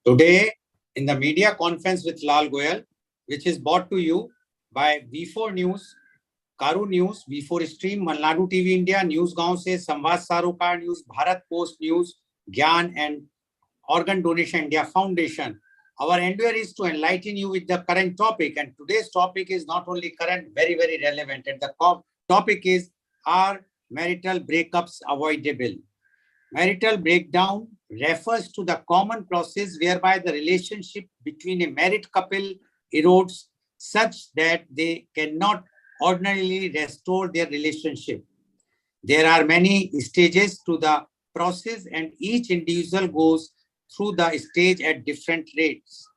Today, in the media conference with Lal Goel, which is brought to you by V4 News, Karu News, V4 Stream, Malnadu TV India, News Gaon se, Samvad Sarokar News, Bharat Post News, Gyan and Organ Donation India Foundation. Our endeavor is to enlighten you with the current topic, and today's topic is not only current, very, very relevant. And the topic is, are marital breakups avoidable? Marital breakdown refers to the common process whereby the relationship between a married couple erodes such that they cannot ordinarily restore their relationship. There are many stages to the process, and each individual goes through the stage at different rates.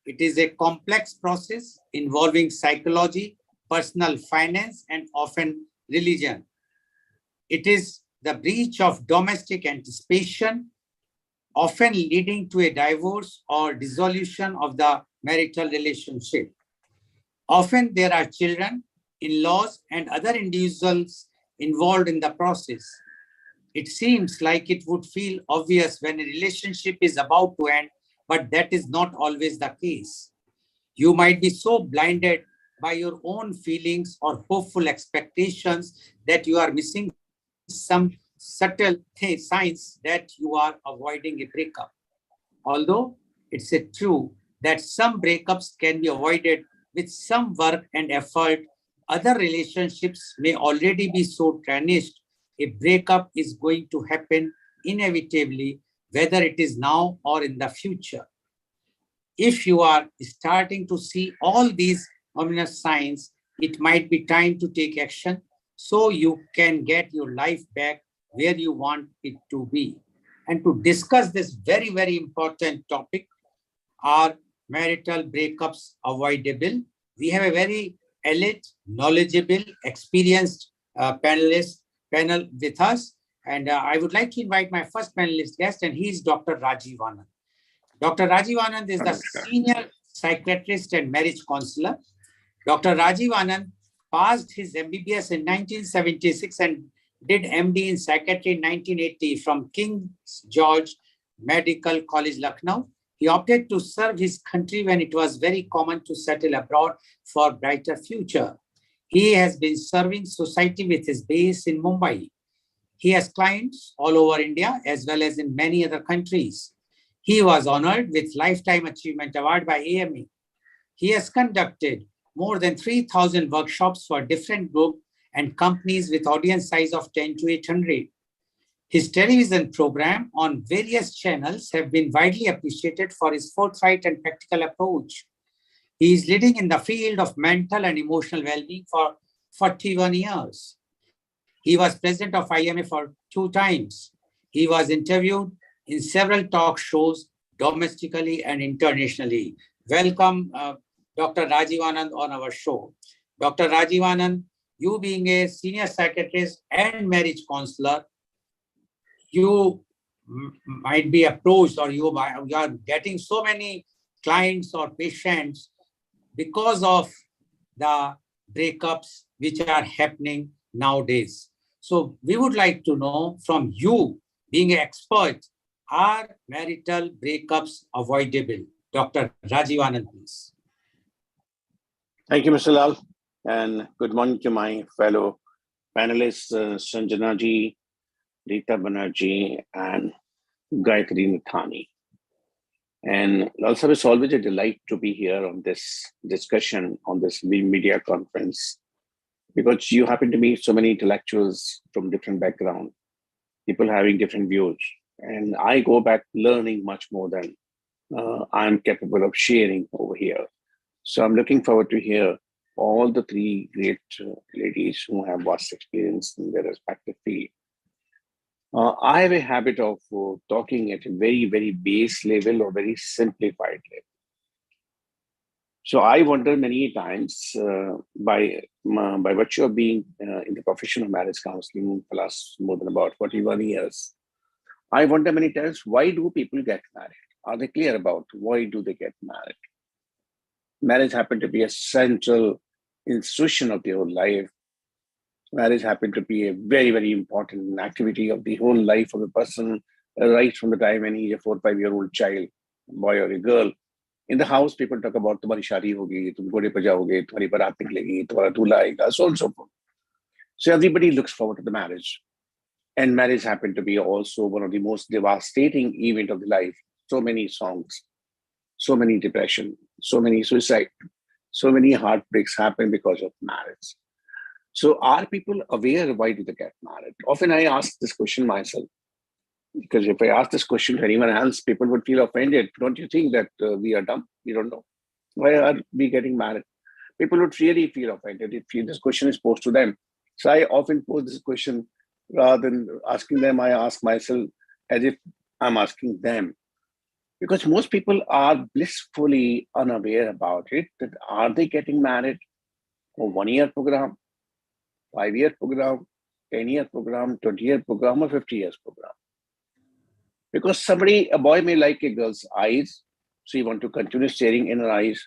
It is a complex process involving psychology, personal finance, and often religion. It is the breach of domestic anticipation, often leading to a divorce or dissolution of the marital relationship. Often there are children, in-laws, and other individuals involved in the process. It seems like it would feel obvious when a relationship is about to end, but that is not always the case. You might be so blinded by your own feelings or hopeful expectations that you are missing some subtle signs that you are avoiding a breakup. Although it's true that some breakups can be avoided with some work and effort, other relationships may already be so tarnished, a breakup is going to happen inevitably, whether it is now or in the future. If you are starting to see all these ominous signs, it might be time to take action so you can get your life back where you want it to be. And to discuss this very, very important topic, are marital breakups avoidable? We have a very elite, knowledgeable, experienced panel with us. And I would like to invite my first panelist guest, and he is Dr. Rajiv Anand. Dr. Rajiv Anand is the senior psychiatrist and marriage counselor. Dr. Rajiv Anand passed his MBBS in 1976 and did MD in psychiatry in 1980 from King George Medical College, Lucknow. He opted to serve his country when it was very common to settle abroad for a brighter future. He has been serving society with his base in Mumbai. He has clients all over India as well as in many other countries. He was honored with Lifetime Achievement Award by AMA. He has conducted more than 3,000 workshops for different groups and companies with audience size of 10 to 800. His television program on various channels have been widely appreciated for his forthright and practical approach. He is leading in the field of mental and emotional well-being for 41 years. He was president of IMA for 2 times. He was interviewed in several talk shows domestically and internationally. Welcome, Dr. Rajiv Anand on our show. Dr. Rajiv Anand, you being a senior psychiatrist and marriage counselor, you might be approached or you are getting so many clients or patients because of the breakups which are happening nowadays. So we would like to know from you, being an expert, are marital breakups avoidable? Dr. Rajiv Anand, please. Thank you, Mr. Lal, and good morning to my fellow panelists, Sanjana ji, Rita Banerjee, and Gayatri Nathani. And also, it's always a delight to be here on this discussion, on this media conference, because you happen to meet so many intellectuals from different backgrounds, people having different views. And I go back learning much more than I'm capable of sharing over here. So I'm looking forward to hear all the 3 great ladies who have vast experience in their respective field. I have a habit of talking at a very, very base level or very simplified level. So I wonder many times, by virtue of being in the profession of marriage counseling for last more than about 41 years, I wonder many times, why do people get married? Are they clear about why do they get married? Marriage happened to be a central institution of the whole life. Marriage happened to be a very, very important activity of the whole life of a person, right from the time when he's a 4 or 5-year-old child boy or a girl. In the house, people talk about तुम्हारी शादी होगी, तुम घोड़े पर जाओगे, तुम्हारी बारात निकलेगी, तुम्हारा दूल्हा आएगा, so on and so forth. So everybody looks forward to the marriage. And marriage happened to be also one of the most devastating event of the life. So many songs, so many depression, so many suicide, so many heartbreaks happen because of marriage. So are people aware why do they get married? Often I ask this question myself, because if I ask this question to anyone else, people would feel offended. Don't you think that we are dumb? We don't know. Why are we getting married? People would really feel offended if this question is posed to them. So I often pose this question rather than asking them, I ask myself as if I'm asking them. Because most people are blissfully unaware about it, that are they getting married for 1 year program, 5 year program, 10 year program, 20 year program, or 50 years program. Because a boy may like a girl's eyes, so you want to continue staring in her eyes.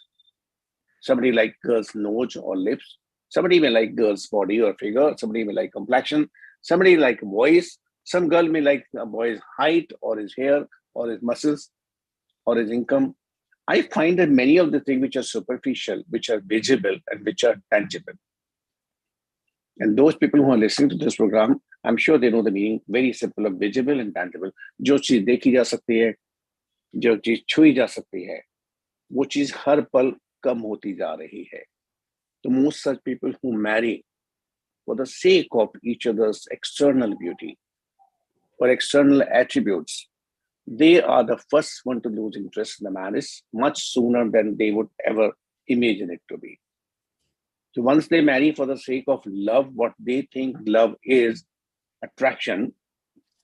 Somebody like girl's nose or lips. Somebody may like girl's body or figure. Somebody may like complexion. Somebody like voice. Some girl may like a boy's height or his hair or his muscles or his income. I find that many of the things which are superficial, which are visible, and which are tangible. And those people who are listening to this program, I'm sure they know the meaning, very simple of visible and tangible. जो चीज देखी जा सकती है, जो चीज छुई जा सकती है, वो चीज हर पल कम होती जा रही है. So most such people who marry for the sake of each other's external beauty or external attributes, they are the first one to lose interest in the marriage much sooner than they would ever imagine it to be. So once they marry for the sake of love, what they think love is attraction,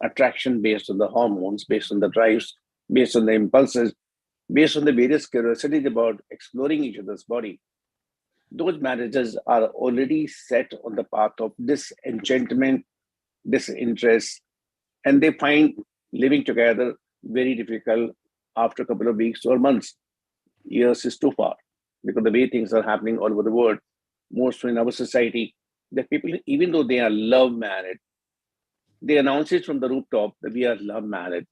attraction based on the hormones, based on the drives, based on the impulses, based on the various curiosities about exploring each other's body. Those marriages are already set on the path of disenchantment, disinterest, and they find living together very difficult after a couple of weeks or months. Years is too far because the way things are happening all over the world, more so in our society, that people, even though they are love married, they announce it from the rooftop that we are love married.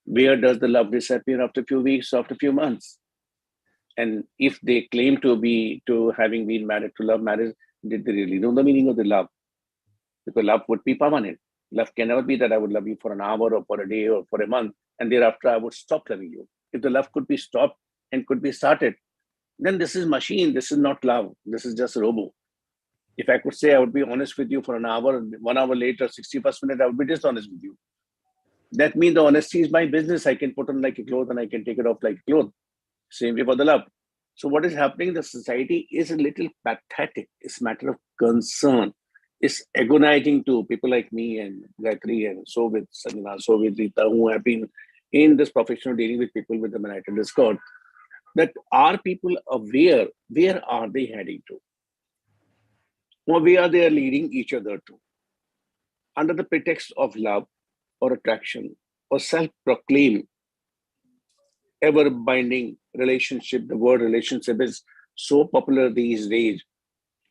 Where does the love disappear after a few weeks, after a few months? And if they claim to having been married to love marriage, did they really know the meaning of the love? Because love would be permanent. Love can never be that I would love you for an hour or for a day or for a month, and thereafter I would stop loving you. If the love could be stopped and could be started, then this is machine. This is not love. This is just a robo. If I could say I would be honest with you for an hour, 1 hour later, 61st minute, I would be dishonest with you. That means the honesty is my business. I can put on like a cloth and I can take it off like a cloth. Same way for the love. So what is happening in the society is a little pathetic. It's a matter of concern. It's agonizing to people like me and Gayatri and so with Sanjana, so with Rita, who have been in this profession of dealing with people with the marital discord, that are people aware where are they heading to? Or where they are leading each other to? Under the pretext of love or attraction or self-proclaimed ever-binding relationship. The word relationship is so popular these days.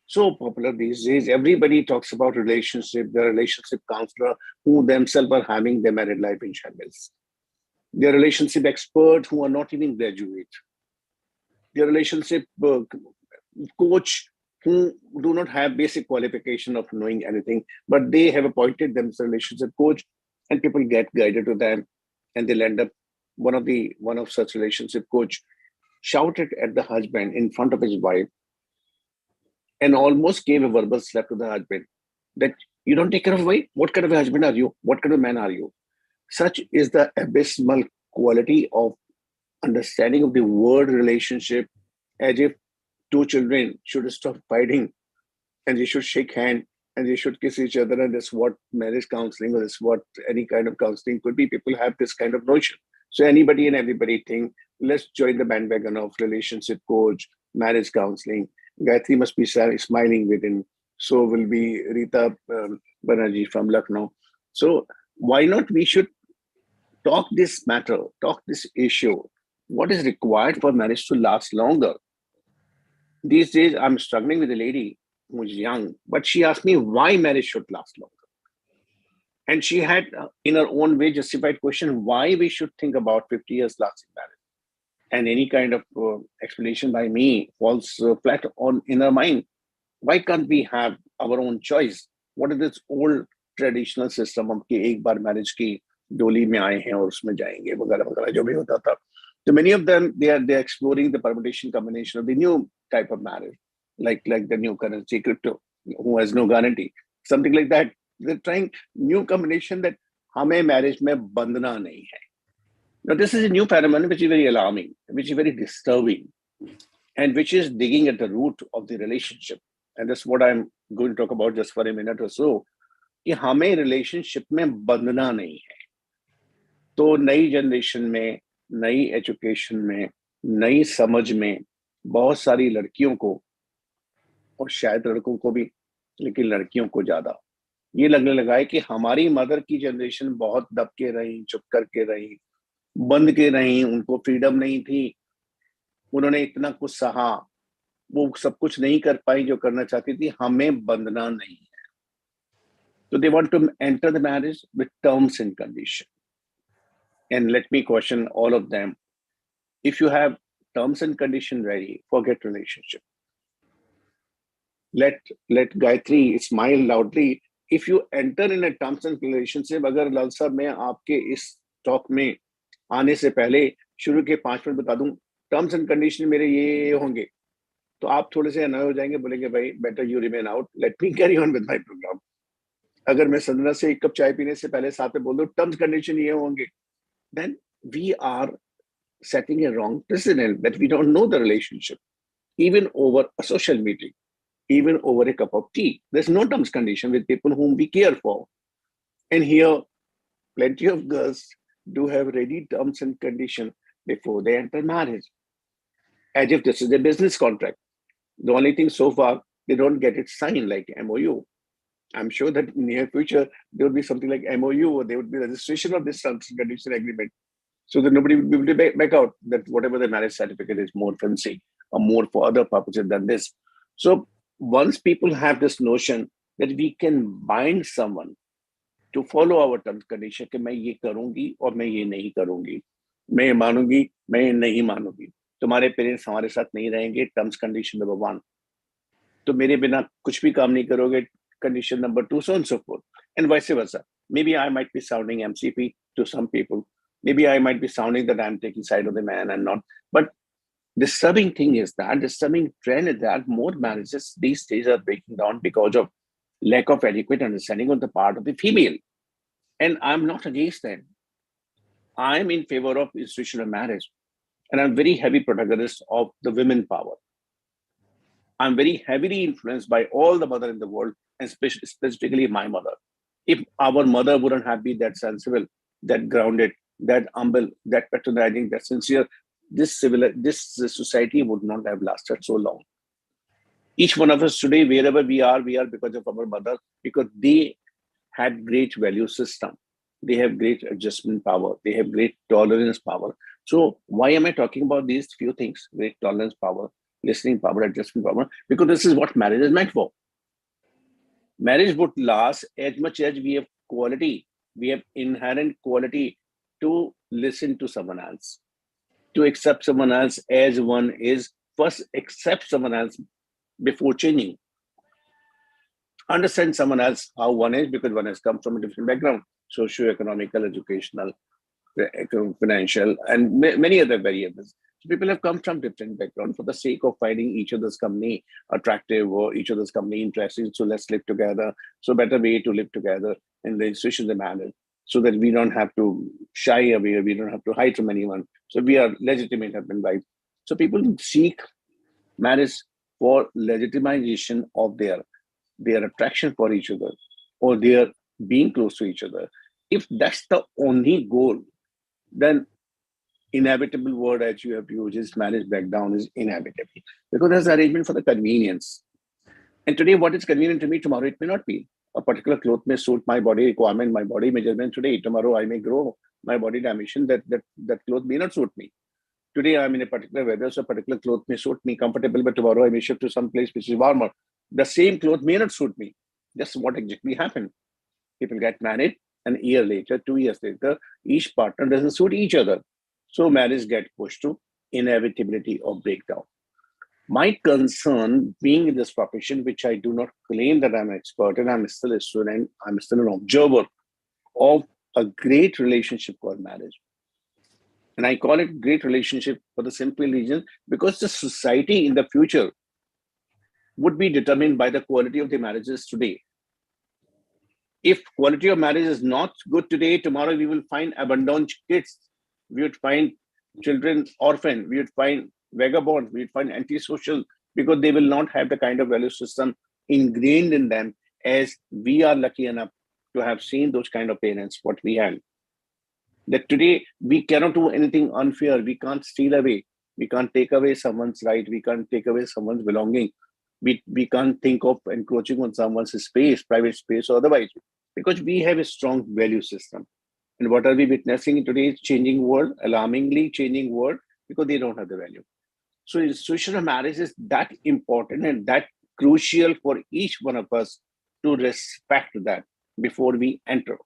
So popular these days. Everybody talks about relationship, the relationship counselor who themselves are having their married life in shambles. Their relationship expert who are not even graduate. Their relationship coach who do not have basic qualification of knowing anything, but they have appointed themselves relationship coach, and people get guided to them, and they'll end up one of such relationship coach shouted at the husband in front of his wife and almost gave a verbal slap to the husband that you don't take care of a wife. What kind of a husband are you? What kind of man are you? Such is the abysmal quality of understanding of the word relationship, as if two children should stop fighting and they should shake hand and they should kiss each other, and that's what marriage counseling or that's what any kind of counseling could be. People have this kind of notion. So anybody and everybody think, let's join the bandwagon of relationship coach, marriage counseling. Gayatri must be smiling within. So will be Rita Banerjee from Lucknow. So why not we should talk this matter, talk this issue. What is required for marriage to last longer? These days, I'm struggling with a lady who is young, but she asked me why marriage should last longer. And she had, in her own way, justified question why we should think about 50 years lasting marriage. and any kind of explanation by me falls flat on in our mind. Why can't we have our own choice? What is this old traditional system of कि एक बार marriage की डोली में आए हैं और उसमें जाएंगे वगैरह वगैरह जो भी होता था. So many of them they are exploring the permutation combination of the new type of marriage, like the new currency crypto, who has no guarantee, something like that. They're trying new combination that हमें marriage में बंधना नहीं है. Now this is a new phenomenon which is very alarming, which is very disturbing, and which is digging at the root of the relationship. And that's what I'm going to talk about just for a minute or so. कि हमें relationship में बंधना नहीं है. तो नई generation में, नई एजुकेशन में, नई समझ में बहुत सारी लड़कियों को, और शायद लड़कों को भी, लेकिन लड़कियों को ज्यादा ये लगने लगा है कि हमारी मदर की जनरेशन बहुत दब के रही, चुप करके रही, बंद के रही, उनको फ्रीडम नहीं थी, उन्होंने इतना कुछ सहा, वो सब कुछ नहीं कर पाई जो करना चाहती थी, हमें बंधना नहीं है. तो they want to enter the marriage with terms and condition. And let me question all of them. If you have terms and condition ready, forget relationship. Let Gayatri smile loudly. If you enter in a terms and relationship, अगर लाल साहब मैं आपके इस talk में आने से पहले शुरू के 5 मिनट बता दूं टर्म्स एंड कंडीशन मेरे ये होंगे, तो आप थोड़े से अनॉय हो जाएंगे, बोलेंगे भाई better you remain out, let me carry on with my program. अगर मैं संजना से एक कप चाय पीने से पहले साथ में बोल दूं टर्म्स कंडीशन ये होंगे, then we are setting a wrong precedent that we don't know the relationship, even over a social meeting, even over a cup of tea. There's no terms condition with people whom we care for. And here, plenty of girls do have ready terms and condition before they enter marriage, as if this is a business contract. The only thing so far, they don't get it signed like MOU. I'm sure that in the near future, there would be something like MOU, or there would be registration of this terms and condition agreement, so that nobody would be able to back out that whatever the marriage certificate is more fancy or more for other purposes than this. So once people have this notion that we can bind someone to follow our terms condition, कि मैं ये करूंगी और मैं ये नहीं करूंगी, मैं मानूंगी, मैं नहीं मानूंगी, तुम्हारे पेरेंट्स हमारे साथ नहीं रहेंगे, टर्म्स कंडीशन नंबर 1, तो मेरे बिना कुछ भी काम नहीं करोगे, condition number 2, so on and so forth, and vice versa. Maybe I might be sounding MCP to some people. Maybe I might be sounding that I'm taking side of the man and not. But disturbing thing is that, disturbing trend is that more marriages these days are breaking down because of lack of adequate understanding on the part of the female. And I'm not against that. I'm in favor of institutional marriage. And I'm very heavy protagonist of the women power. I'm very heavily influenced by all the mother in the world, and specifically my mother. If our mother wouldn't have been that sensible, that grounded, that humble, that patronizing, that sincere, this society would not have lasted so long. Each one of us today, wherever we are because of our mother, because they had great value system. They have great adjustment power. They have great tolerance power. So why am I talking about these few things? Great tolerance power, listening power, adjustment power, because this is what marriage is meant for. Marriage would last as much as we have quality, we have inherent quality to listen to someone else, to accept someone else as one is. First, accept someone else before changing. Understand someone else how one is, because one has come from a different background, socio-economical, educational, financial, and many other variables. So people have come from different backgrounds for the sake of finding each other's company attractive or each other's company interesting. So let's live together. So better way to live together in the institutions of marriage, so that we don't have to shy away, we don't have to hide from anyone. So we are legitimate husband and wife. So people seek marriage for legitimization of their attraction for each other, or their being close to each other. If that's the only goal, then inevitable word as you have used is marriage breakdown is inevitable, because there's arrangement for the convenience. And today, what is convenient to me, tomorrow it may not be. A particular cloth may suit my body requirement, my body measurement today. Tomorrow I may grow my body dimension, that cloth may not suit me. Today I'm in a particular weather, so a particular cloth may suit me comfortable, but tomorrow I may shift to some place which is warmer. The same cloth may not suit me. That's what exactly happened. People get married, and a year later, 2 years later, each partner doesn't suit each other. So marriage gets pushed to inevitability of breakdown. My concern being in this profession, which I do not claim that I'm an expert in, I'm still a student, I'm still an observer of a great relationship called marriage. And I call it great relationship for the simple reason because the society in the future would be determined by the quality of the marriages today. If quality of marriage is not good today, tomorrow we will find abandoned kids. We would find children orphaned. We would find vagabonds. We would find antisocial because they will not have the kind of value system ingrained in them as we are lucky enough to have seen those kind of parents, what we had. That today we cannot do anything unfair. We can't steal away. We can't take away someone's right. We can't take away someone's belonging. We can't think of encroaching on someone's space, private space or otherwise, because we have a strong value system. And what are we witnessing in today's changing world, alarmingly changing world, because they don't have the value. So institution of marriage is that important and that crucial for each one of us to respect that before we enter.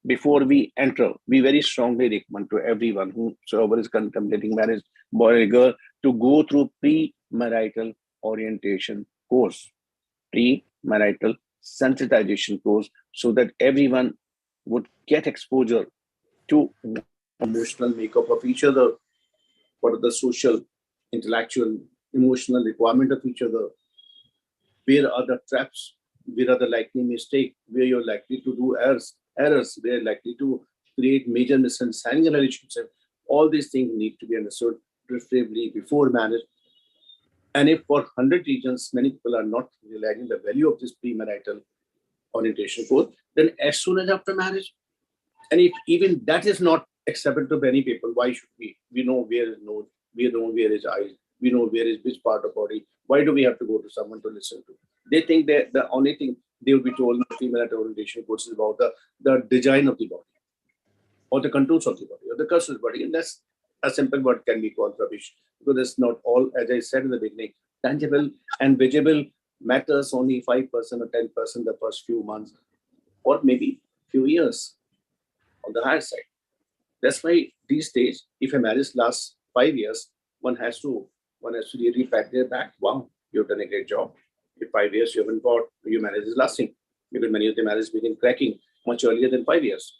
Before we enter, we very strongly recommend to everyone whosoever is contemplating marriage, boy or girl, to go through pre-marital orientation course, pre-marital sensitization course, so that everyone would get exposure to emotional makeup of each other, what are the social, intellectual, emotional requirement of each other, where are the traps, where are the likely mistake, where you're likely to do errors, where you're likely to create major misunderstanding in a relationship. All these things need to be understood preferably before marriage. And if for 100 reasons, many people are not realizing the value of this premarital orientation course, then as soon as after marriage, and if even that is not acceptable to many people, why should we? We know where is nose, we know where is eyes, we know where is which part of body. Why do we have to go to someone to listen to? They think that the only thing they will be told in the premarital orientation course is about the design of the body, or the contours of the body, or the curves of the body. And that's a simple word can be called rubbish, because it's not all, as I said in the beginning, tangible and visible matters only 5% or 10% the first few months, or maybe few years on the higher side. That's why these days, if a marriage lasts 5 years, one has to really pat their back. Wow, you've done a great job. If 5 years you haven't bought, your marriage is lasting, because many of the marriages begin cracking much earlier than 5 years.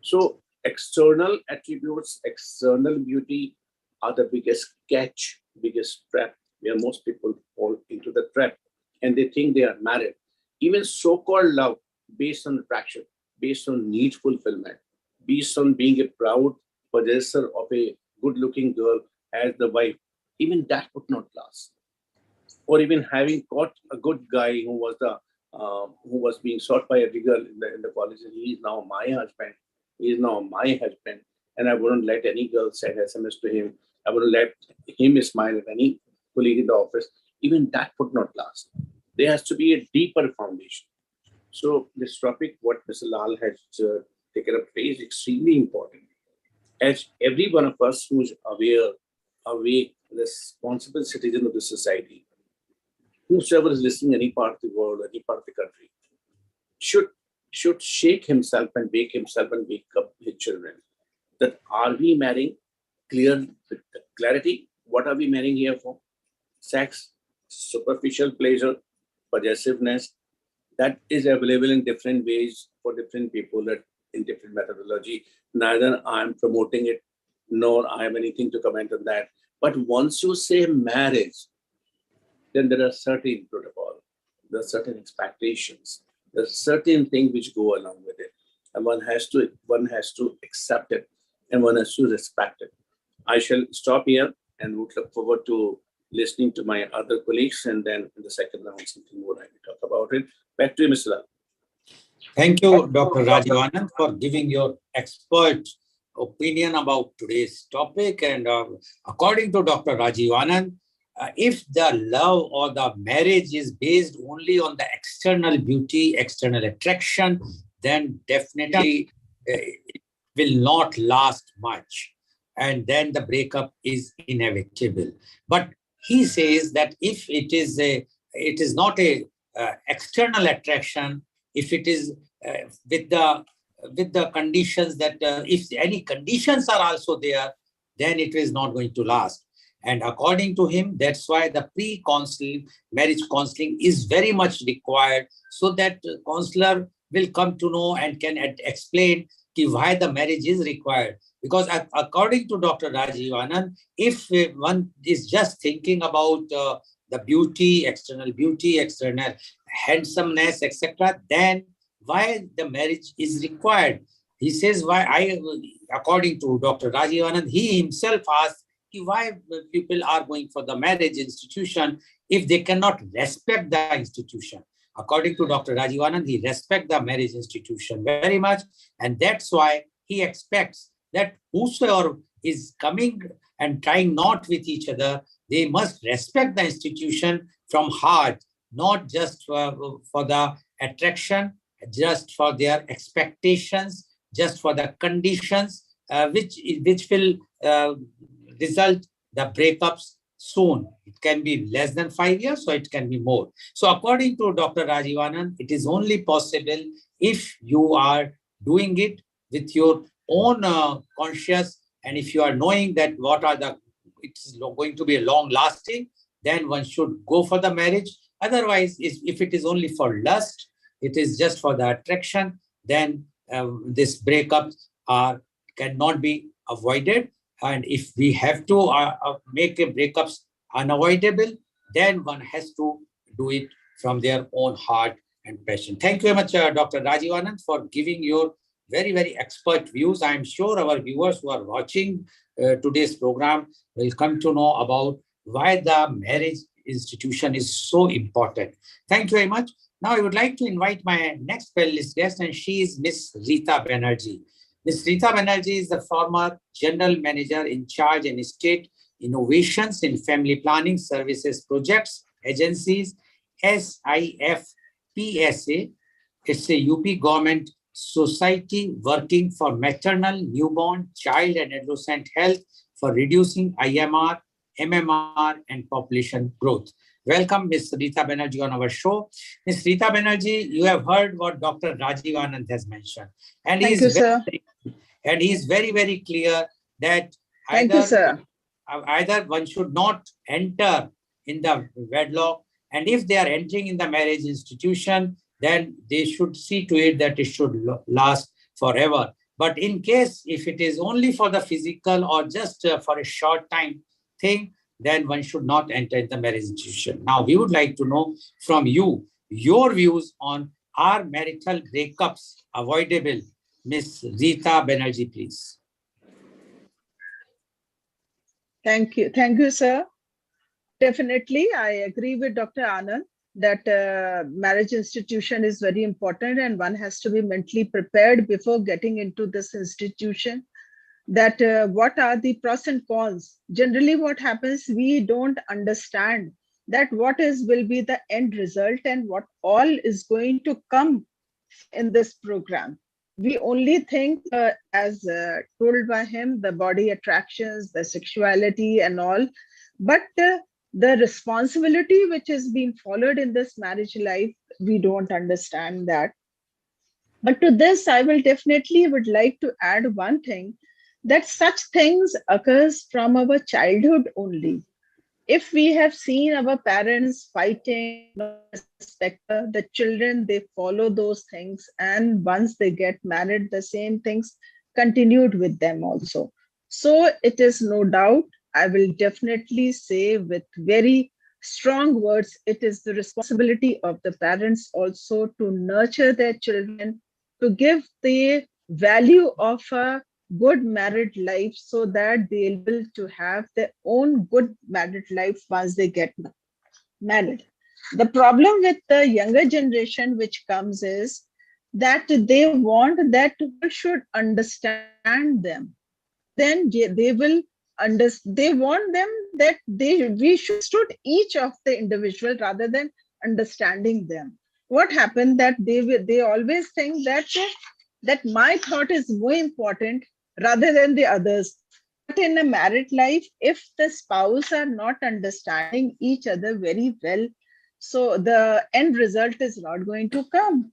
So external attributes, external beauty are the biggest catch, biggest trap, where most people fall into the trap and they think they are married. Even so-called love based on attraction, based on need fulfillment, based on being a proud possessor of a good-looking girl as the wife, even that would not last. Or even having caught a good guy who was being sought by every girl in the college, and he is now my husband. He is now my husband, and I wouldn't let any girl send SMS to him. I wouldn't let him smile at any colleague in the office. Even that would not last. There has to be a deeper foundation. So this topic, what Mr. Lal has taken up today, is extremely important. As every one of us who is awake, responsible citizen of the society, whosoever is listening any part of the world, any part of the country, should shake himself and wake up his children. That are we marrying with clarity? What are we marrying here for? Sex, superficial pleasure, possessiveness, that is available in different ways for different people in different methodology. Neither I am promoting it, nor I have anything to comment on that. But once you say marriage, then there are certain protocol, there are certain expectations, there are certain things which go along with it. And one has to accept it, and one has to respect it. I shall stop here and would look forward to listening to my other colleagues, and then in the second round, something more I will talk about it. Back to you, Mr. Lal. Thank you, Dr. Rajiv Anand, for giving your expert opinion about today's topic. And according to Dr. Rajiv Anand, if the love or the marriage is based only on the external beauty, external attraction, then definitely it will not last much. And then the breakup is inevitable. But he says that if it is not a external attraction, if it is with the conditions that if any conditions are also there, then it is not going to last. And according to him, that's why the pre-counseling, marriage counseling is very much required, so that counselor will come to know and can explain why the marriage is required. Because according to Dr. Rajiv Anand, if one is just thinking about the beauty, external handsomeness, etc., then why the marriage is required? He says, according to Dr. Rajiv Anand, he himself asked why people are going for the marriage institution if they cannot respect the institution. According to Dr. Rajiv Anand, he respects the marriage institution very much, and that's why he expects that whosoever is coming and trying not with each other, they must respect the institution from heart, not just for the attraction, just for their expectations, just for the conditions, which will result the breakups soon. It can be less than 5 years, or it can be more. So according to Dr. Rajiv Anand, it is only possible if you are doing it with your own conscious, and if you are knowing that it's going to be a long lasting, then one should go for the marriage. Otherwise, if it is only for lust, it is just for the attraction, then this breakups cannot be avoided. And if we have to make a breakups unavoidable, then one has to do it from their own heart and passion. Thank you very much, Dr. Rajiv Anand, for giving your very, very expert views. I am sure our viewers who are watching today's program will come to know about why the marriage institution is so important. Thank you very much. Now I would like to invite my next panelist guest, and she is Miss Rita Banerjee. Ms. Rita Banerjee is the former General Manager in charge in State Innovations in Family Planning Services Projects Agencies, SIF PSA. It's a UP government society working for maternal, newborn, child and adolescent health for reducing IMR, MMR and population growth. Welcome, Ms. Rita Banerjee, on our show. Ms. Rita Banerjee, you have heard what Dr. Rajiv Anand has mentioned. And Thank you, sir. And he is very, very clear that either one should not enter in the wedlock, and if they are entering in the marriage institution, then they should see to it that it should last forever. But in case if it is only for the physical or just for a short time thing, then one should not enter the marriage institution. Now, we would like to know from you your views on, are marital breakups avoidable? Ms. Rita Banerjee, please. Thank you. Thank you, sir. Definitely, I agree with Dr. Anand that marriage institution is very important, and one has to be mentally prepared before getting into this institution. That what are the pros and cons? Generally, what happens, we don't understand that will be the end result and what all is going to come in this program. We only think, as told by him, the body attractions, the sexuality and all, but the responsibility which is being followed in this marriage life, we don't understand that. But to this, I will definitely would like to add one thing, that such things occurs from our childhood only. If we have seen our parents fighting, the children, they follow those things, and once they get married, the same things continued with them also. So it is no doubt, I will definitely say with very strong words, it is the responsibility of the parents also to nurture their children, to give the value of a good married life, so that they'll be able to have their own good married life once they get married. The problem with the younger generation which comes is that they want that we should understand them. Then they will understand. They want them that we should understand each of the individual rather than understanding them. What happened that they always think that my thought is more important rather than the others. But in a married life, if the spouse are not understanding each other very well, so the end result is not going to come.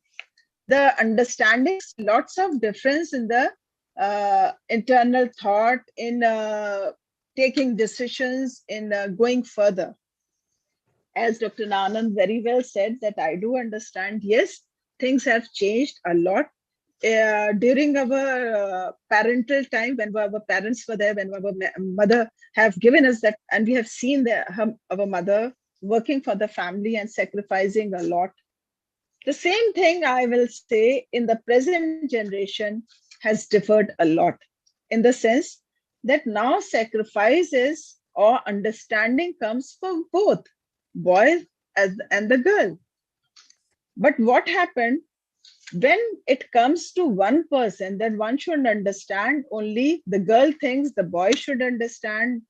The understanding, lots of difference in the internal thought, in taking decisions, in going further. As Dr. Anand very well said, that I do understand, yes, things have changed a lot. During our parental time, when our parents were there, when our mother have given us that, and we have seen our mother working for the family and sacrificing a lot. The same thing I will say in the present generation has differed a lot, in the sense that now sacrifices or understanding comes from both boys and the girl. But what happened when it comes to one person, then one should understand only the girl thinks the boy should understand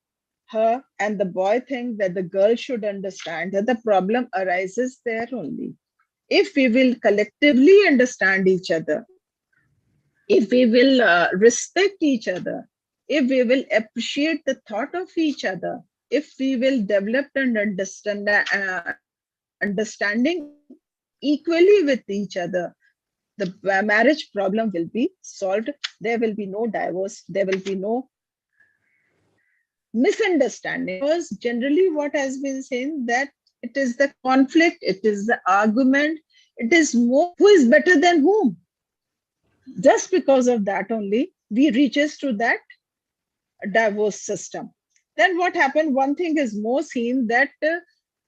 her, and the boy thinks that the girl should understand, that the problem arises there only. If we will collectively understand each other, if we will respect each other, if we will appreciate the thought of each other, if we will develop and understanding equally with each other, the marriage problem will be solved. There will be no divorce. There will be no misunderstanding. Because generally what has been saying, that it is the conflict, it is the argument, it is more who is better than whom. Just because of that only, we reaches to that divorce system. Then what happened? One thing is more seen, that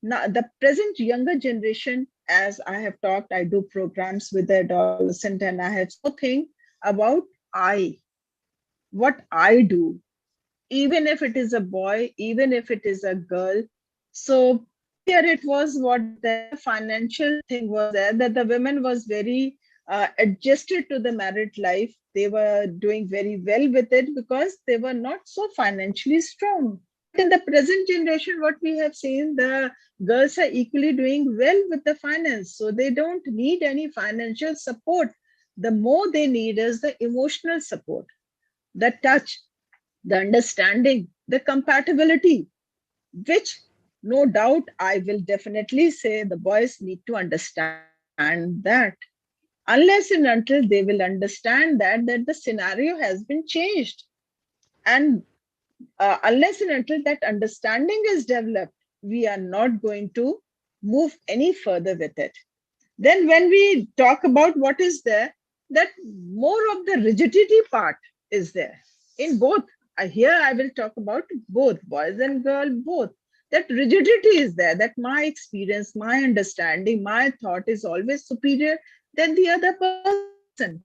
now the present younger generation, as I have talked, I do programs with the adolescent, and I have so think about what I do, even if it is a boy, even if it is a girl. So here it was what the financial thing was there, that the women was very adjusted to the married life. They were doing very well with it because they were not so financially strong. In the present generation, what we have seen, the girls are equally doing well with the finance. So they don't need any financial support. The more they need is the emotional support, the touch, the understanding, the compatibility, which no doubt I will definitely say the boys need to understand that. Unless and until they will understand that the scenario has been changed. And unless and until that understanding is developed, we are not going to move any further with it. Then when we talk about what is there, that more of the rigidity part is there in both. Here I will talk about both boys and girls, both. That rigidity is there, that my experience, my understanding, my thought is always superior than the other person.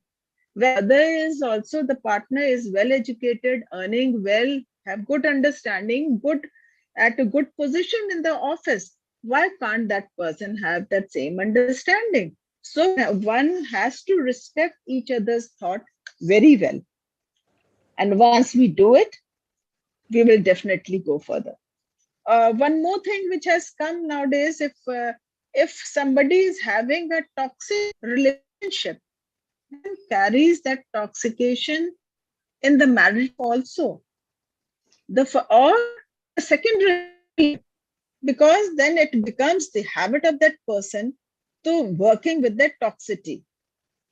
Where there is also the partner is well educated, earning well, have good understanding, good at a good position in the office. Why can't that person have that same understanding? So one has to respect each other's thought very well. And once we do it, we will definitely go further. One more thing which has come nowadays, if somebody is having a toxic relationship, then carries that toxication in the marriage also. Or the second, because then it becomes the habit of that person to working with that toxicity.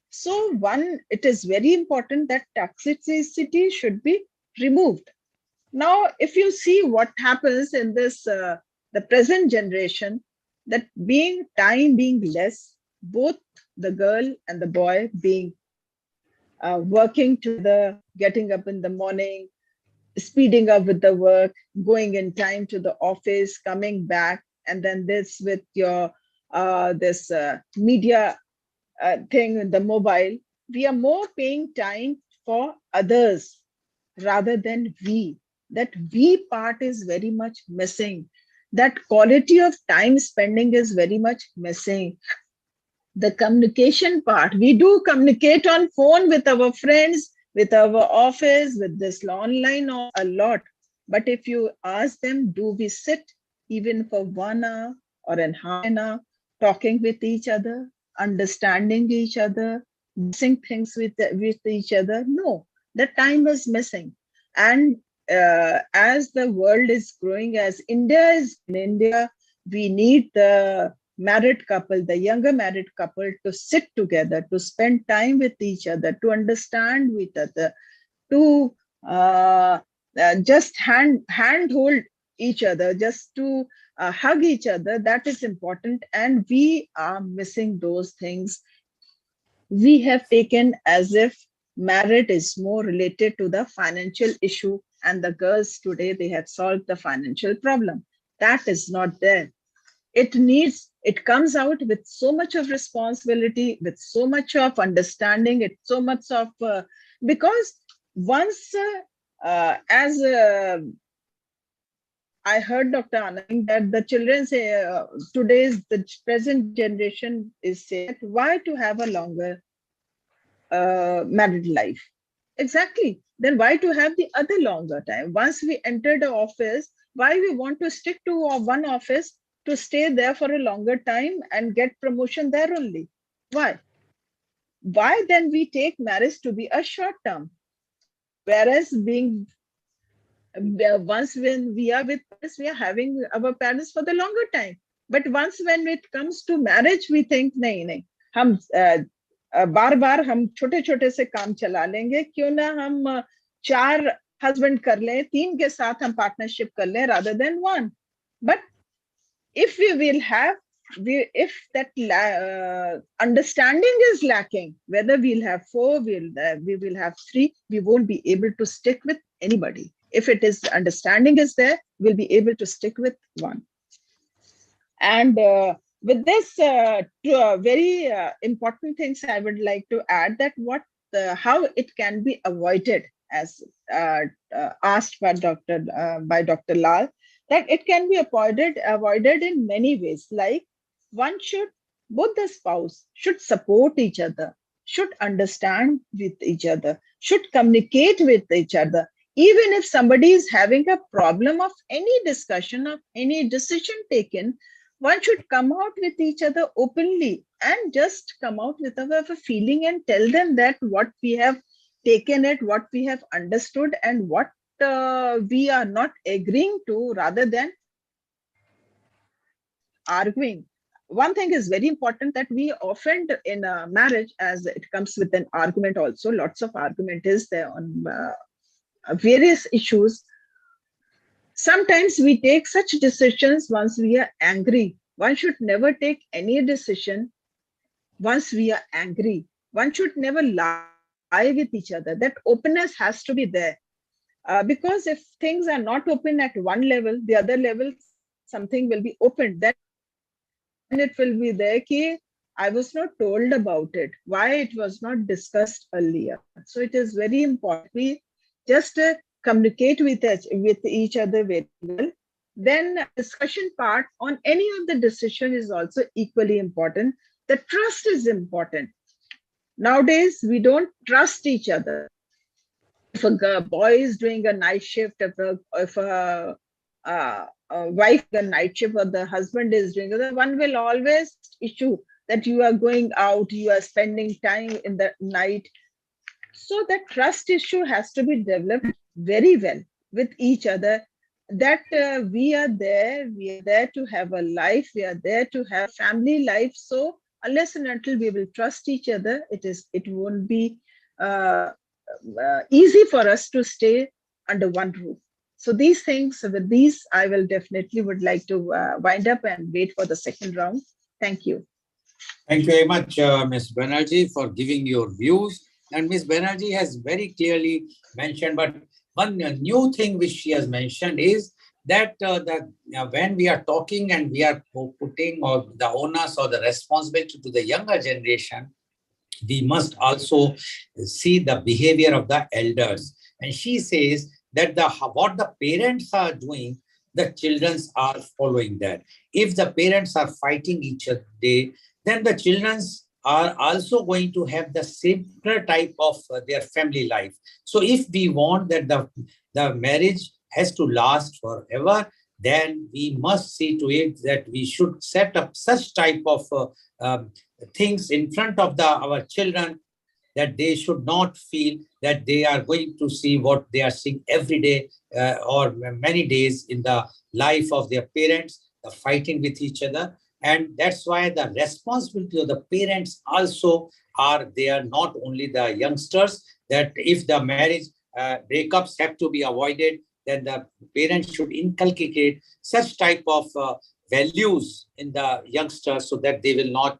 So one, it is very important that toxicity should be removed. Now, if you see what happens in this, the present generation, that time being less, both the girl and the boy being working together, getting up in the morning, speeding up with the work, going in time to the office, coming back, and then this with your this media thing in the mobile, we are more paying time for others rather than we. That we part is very much missing. That quality of time spending is very much missing. The communication part, we do communicate on phone with our friends, with our office, with this online or a lot. But if you ask them, do we sit even for 1 hour or an half an hour talking with each other, understanding each other, discussing things with each other? No, the time is missing. And as the world is growing, as India is in India, we need the married couple, the younger married couple, to sit together, to spend time with each other, to understand each other, to just handhold each other, just to hug each other. That is important, and we are missing those things. We have taken as if marriage is more related to the financial issue, and the girls today, they have solved the financial problem. That is not there. It comes out with so much of responsibility, with so much of understanding, it's so much of because once as I heard Dr. Anand that the children say today's the present generation is saying, why to have a longer married life? Exactly. Then why to have the other longer time? Once we enter the office, why we want to stick to one office to stay there for a longer time and get promotion there only? Why? Why then we take marriage to be a short term? Whereas being once when we are with parents, we are having our parents for the longer time. But once when it comes to marriage, we think, nahi, nahi, हम बार बार हम छोटे छोटे से काम चला लेंगे, क्यों ना हम 4 हस्बैंड कर लें, 3 के साथ हम पार्टनरशिप कर लें rather than one. But if we will have, if that understanding is lacking, whether we'll have 4, we will have 3, we won't be able to stick with anybody. If it is understanding is there, we'll be able to stick with one. And with this, two very important things I would like to add, that how it can be avoided, as asked by Dr. Lal, that it can be avoided in many ways. Like both the spouse should support each other, should understand with each other, should communicate with each other. Even if somebody is having a problem of any discussion, of any decision taken, one should come out with each other openly and just come out with a feeling and tell them that what we have taken it, what we have understood, and what we are not agreeing to, rather than arguing. One thing is very important, that we often in a marriage, as it comes with an argument also, lots of argument is there on various issues. Sometimes we take such decisions once we are angry. One should never take any decision once we are angry. One should never lie with each other. That openness has to be there. Because if things are not open at one level, the other level, something will be opened. Then it will be there, ki, I was not told about it. Why it was not discussed earlier? So it is very important. We just communicate with each other very well. Then discussion part on any of the decision is also equally important. The trust is important. Nowadays, we don't trust each other. If a boy is doing a night shift, if a wife a night shift, or the husband is doing it, one will always issue that you are going out, you are spending time in the night. So that trust issue has to be developed very well with each other, that we are there to have a life, we are there to have family life. So unless and until we will trust each other, it won't be easy for us to stay under one roof. So these things, with these, I will definitely would like to wind up and wait for the second round. Thank you. Thank you very much, Ms. Banerjee, for giving your views. And Ms. Banerjee has very clearly mentioned, but one new thing which she has mentioned is that when we are talking and we are putting the onus or the responsibility to the younger generation, we must also see the behavior of the elders. And she says that what the parents are doing, the children are following that. If the parents are fighting each other, then the children are also going to have the simpler type of their family life. So if we want that the marriage has to last forever, then we must see to it that we should set up such type of things in front of our children, that they should not feel that they are going to see what they are seeing every day or many days in the life of their parents, the fighting with each other. And that's why the responsibility of the parents also they are not only the youngsters, that if the marriage breakups have to be avoided, then the parents should inculcate such type of values in the youngsters so that they will not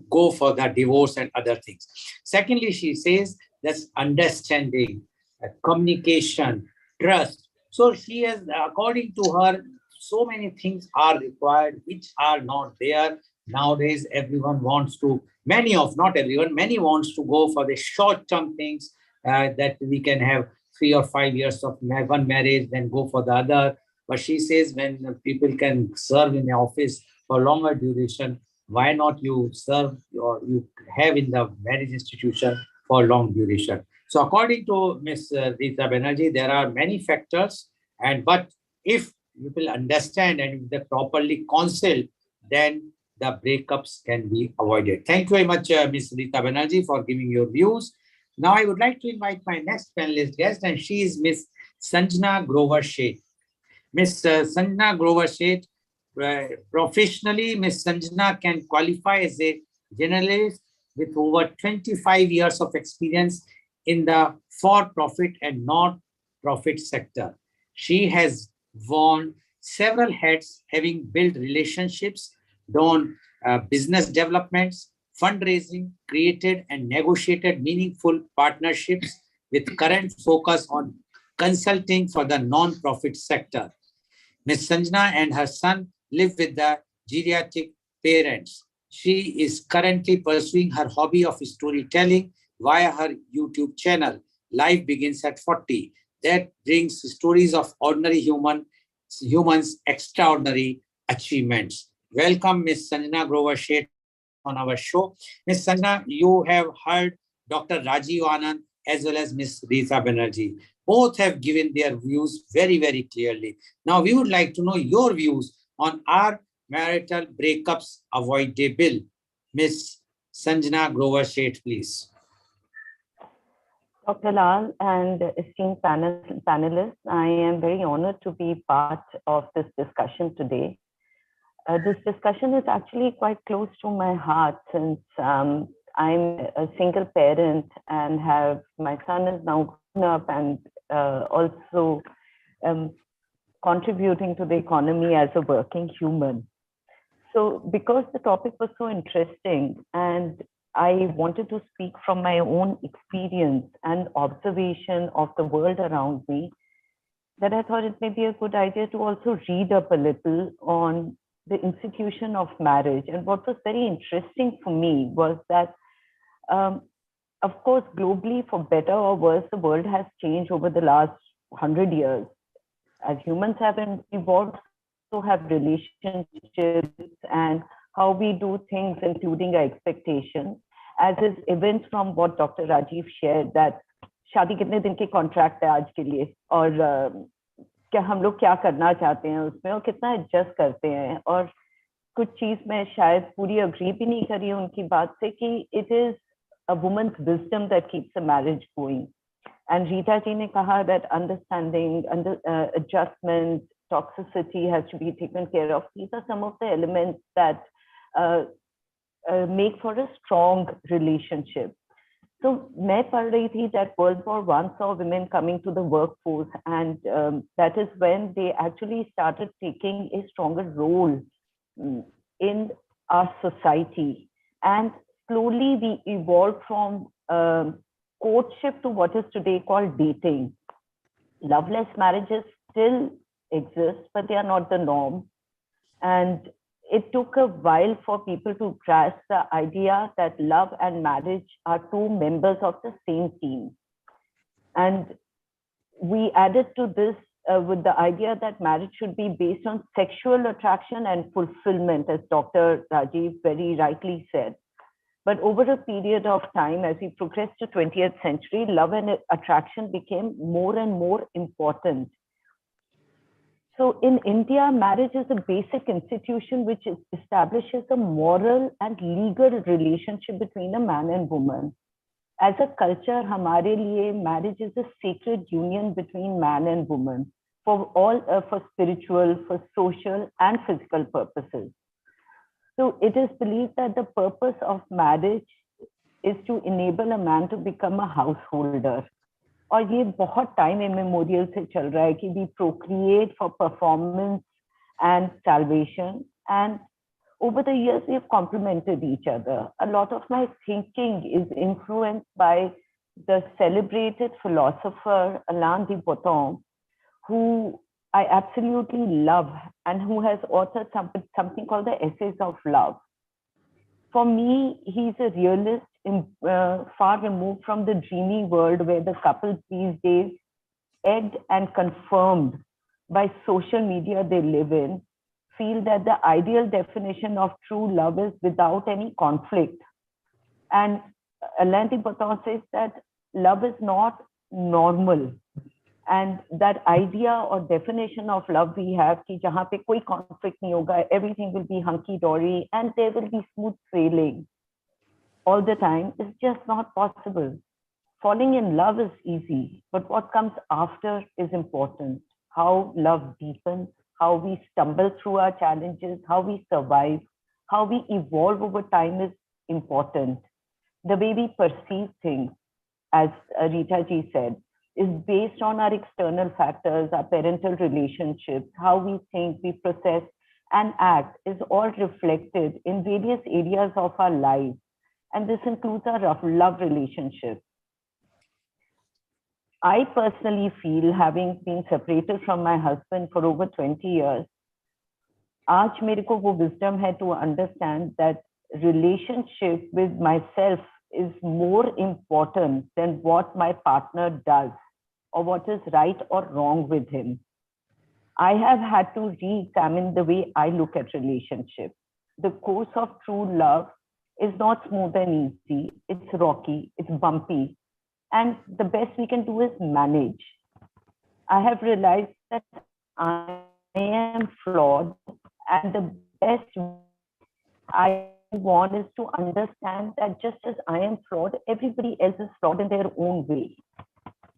go for the divorce and other things. Secondly, she says that's understanding, communication, trust. So she has, according to her, so many things are required which are not there. Nowadays, everyone wants to, not everyone, many wants to go for the short-term things, that we can have 3 or 5 years of one marriage, then go for the other. But she says when people can serve in the office for longer duration, why not you serve or you have in the marriage institution for long duration? So according to Ms. Rita Banerjee, there are many factors, but if people understand and if they properly counsel, then the breakups can be avoided. Thank you very much, Ms. Rita Banerjee, for giving your views. Now I would like to invite my next panelist guest, and she is Ms. Sanjana Grover Sheth. Ms. Sanjana Grover Sheth, professionally, Ms. Sanjana can qualify as a journalist with over 25 years of experience in the for-profit and not-profit sector. She has worn several hats, having built relationships, done business developments, fundraising, created and negotiated meaningful partnerships with current focus on consulting for the non-profit sector. Ms. Sanjana and her son live with the geriatric parents. She is currently pursuing her hobby of storytelling via her YouTube channel, Life Begins at 40, that brings stories of ordinary humans' extraordinary achievements. Welcome, Ms. Sanjana Grover Sheth, on our show. Ms. Sanjana, you have heard Dr. Rajiv Anand as well as Ms. Rita Banerjee. Both have given their views very, very clearly. Now, we would like to know your views on are marital breakups avoidable? Ms. Sanjana Grover Sheth, please. Dr. Lal and esteemed panelists, I am very honored to be part of this discussion today. This discussion is actually quite close to my heart since I'm a single parent and my son is now grown up and also contributing to the economy as a working human. So because the topic was so interesting and I wanted to speak from my own experience and observation of the world around me, that I thought it may be a good idea to also read up a little on the institution of marriage. And what was very interesting for me was that, of course, globally, for better or worse, the world has changed over the last 100 years. As humans have evolved, so have relationships and how we do things, including our expectations, as is evident from what Dr. Rajiv shared, that शादी कितने दिन की contract है आज के लिए, और क्या हम लोग क्या करना चाहते हैं उसमें और कितना एडजस्ट करते हैं. और कुछ चीज मैं शायद पूरी अग्री भी नहीं करी उनकी बात से कि it is a woman's wisdom that keeps a marriage going. And Rita ji ने कहा that understanding, adjustment, toxicity has to be taken care of. These are some of the elements that make for a strong relationship. So मैं पढ़ रही थी that World War I saw women coming to the workforce, and that is when they actually started taking a stronger role in our society. And slowly we evolved from courtship to what is today called dating. Loveless marriages still exist, but they are not the norm. And it took a while for people to grasp the idea that love and marriage are two members of the same team. And we added to this with the idea that marriage should be based on sexual attraction and fulfillment, as Dr. Rajiv very rightly said. But over a period of time, as we progressed to 20th century, love and attraction became more and more important. So in India, marriage is a basic institution which establishes a moral and legal relationship between a man and woman. As a culture, हमारे लिए marriage is a sacred union between man and woman for all, for spiritual, for social and physical purposes. So it is believed that the purpose of marriage is to enable a man to become a householder और ये बहुत time immemorial से चल रहा है कि we procreate for performance and salvation, and over the years we have complemented each other. A lot of my thinking is influenced by the celebrated philosopher Alain de Botton, who I absolutely love and who has authored something called the Essays of Love. For me, he's a realist, far removed from the dreamy world where the couples these days, egged and confirmed by social media they live in, feel that the ideal definition of true love is without any conflict. And Alain de Botton says that love is not normal. And that idea or definition of love we have, ki jahan pe koi conflict nahi hoga, everything will be hunky-dory and there will be smooth sailing all the time, is just not possible. Falling in love is easy, but what comes after is important. How love deepens, how we stumble through our challenges, how we survive, how we evolve over time is important. The way we perceive things, as Rita ji said, is based on our external factors, our parental relationships, how we think, we process and act is all reflected in various areas of our lives. And this includes our love relationships. I personally feel, having been separated from my husband for over 20 years, आज मेरे को वो wisdom है to understand that relationship with myself is more important than what my partner does or what is right or wrong with him. I have had to re-examine the way I look at relationships. The course of true love is not smooth and easy. It's rocky, it's bumpy. And the best we can do is manage. I have realized that I am flawed, and the best I want is to understand that just as I am flawed, everybody else is flawed in their own way.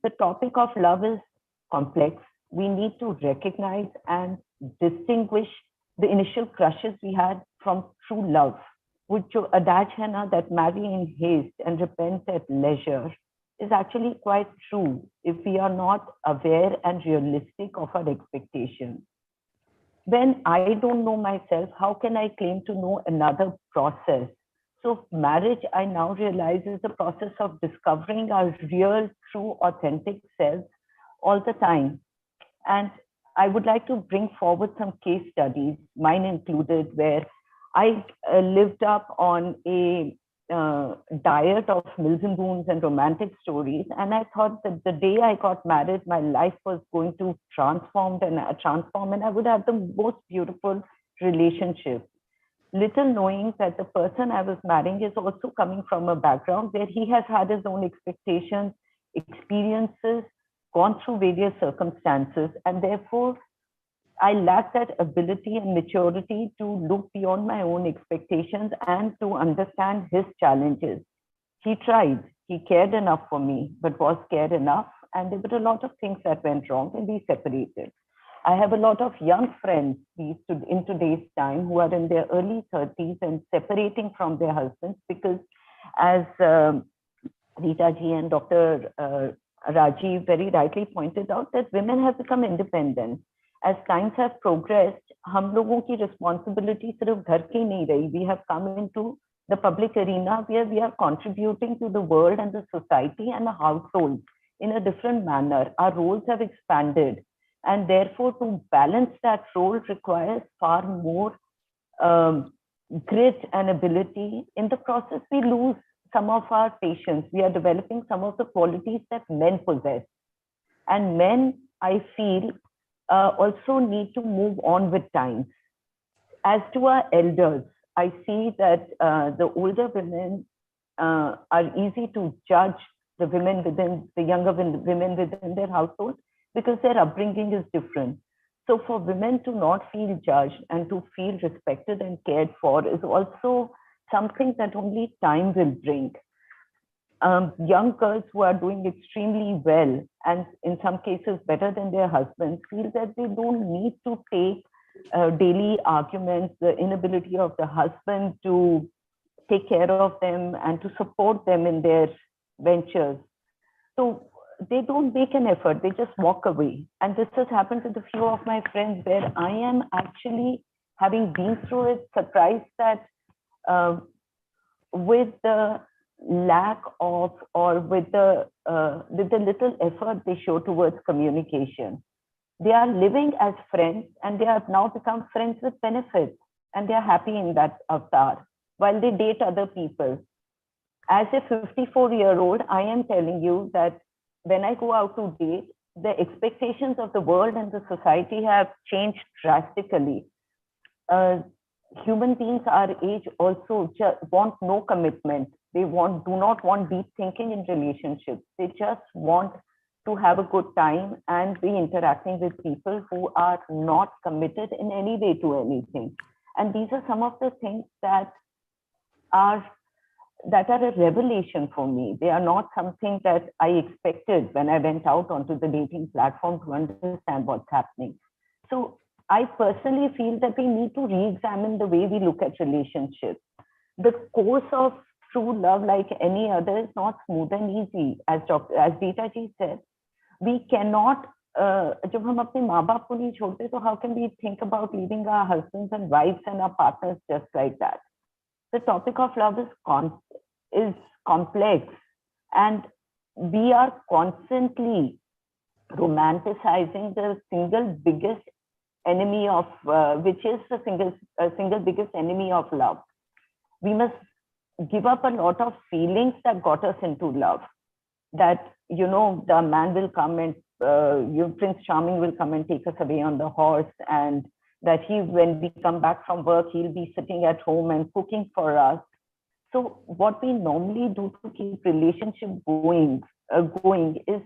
The topic of love is complex. We need to recognize and distinguish the initial crushes we had from true love. Which adage hai na, that marry in haste and repent at leisure, is actually quite true if we are not aware and realistic of our expectations. When I don't know myself, how can I claim to know another process? So marriage, I now realize, is the process of discovering our real, true, authentic selves all the time. And I would like to bring forward some case studies, mine included, where I lived up on a diet of Mills and Boons and romantic stories. And I thought that the day I got married, my life was going to transform and I would have the most beautiful relationship. Little knowing that the person I was marrying is also coming from a background where he has had his own expectations, experiences, gone through various circumstances, and therefore I lack that ability and maturity to look beyond my own expectations and to understand his challenges. He tried, he cared enough for me, but was cared enough? And there were a lot of things that went wrong and we separated. I have a lot of young friends in today's time who are in their early 30s and separating from their husbands because, as Rita ji and Dr. Rajiv very rightly pointed out, that women have become independent. As times have progressed, हम लोगों की responsibility सिर्फ घर की नहीं रही. We have come into the public arena where we are contributing to the world and the society and the household in a different manner. Our roles have expanded, and therefore to balance that role requires far more grit and ability. In the process, we lose some of our patience. We are developing some of the qualities that men possess, and men, I feel, also need to move on with times. As to our elders, I see that the older women are easy to judge the women within the younger women within their household because their upbringing is different. So for women to not feel judged and to feel respected and cared for is also something that only time will bring. Young girls who are doing extremely well and in some cases better than their husbands feel that they don't need to take daily arguments, the inability of the husband to take care of them and to support them in their ventures. So they don't make an effort, they just walk away. And this has happened with a few of my friends where I am actually, having been through it, surprised that with the lack of, or with the little effort they show towards communication, they are living as friends and they have now become friends with benefits, and they are happy in that avatar while they date other people. As a 54-year-old, I am telling you that when I go out to date, the expectations of the world and the society have changed drastically. Human beings our age also just want no commitment. They do not want deep thinking in relationships. They just want to have a good time and be interacting with people who are not committed in any way to anything. And these are some of the things that are a revelation for me. They are not something that I expected when I went out onto the dating platform to understand what's happening. So I personally feel that we need to re-examine the way we look at relationships. The course of true love, like any other, is not smooth and easy. As Dita ji said, we cannot, जब हम अपने माँ बाप को नहीं छोड़ते, तो how can we think about leaving our husbands and wives and our partners just like that? The topic of love is complex, and we are constantly romanticizing the single biggest enemy of, which is the single biggest enemy of love. We must give up a lot of feelings that got us into love. That, you know, the man will come and Prince Charming will come and take us away on the horse, and that when we come back from work, he'll be sitting at home and cooking for us. So what we normally do to keep relationship going is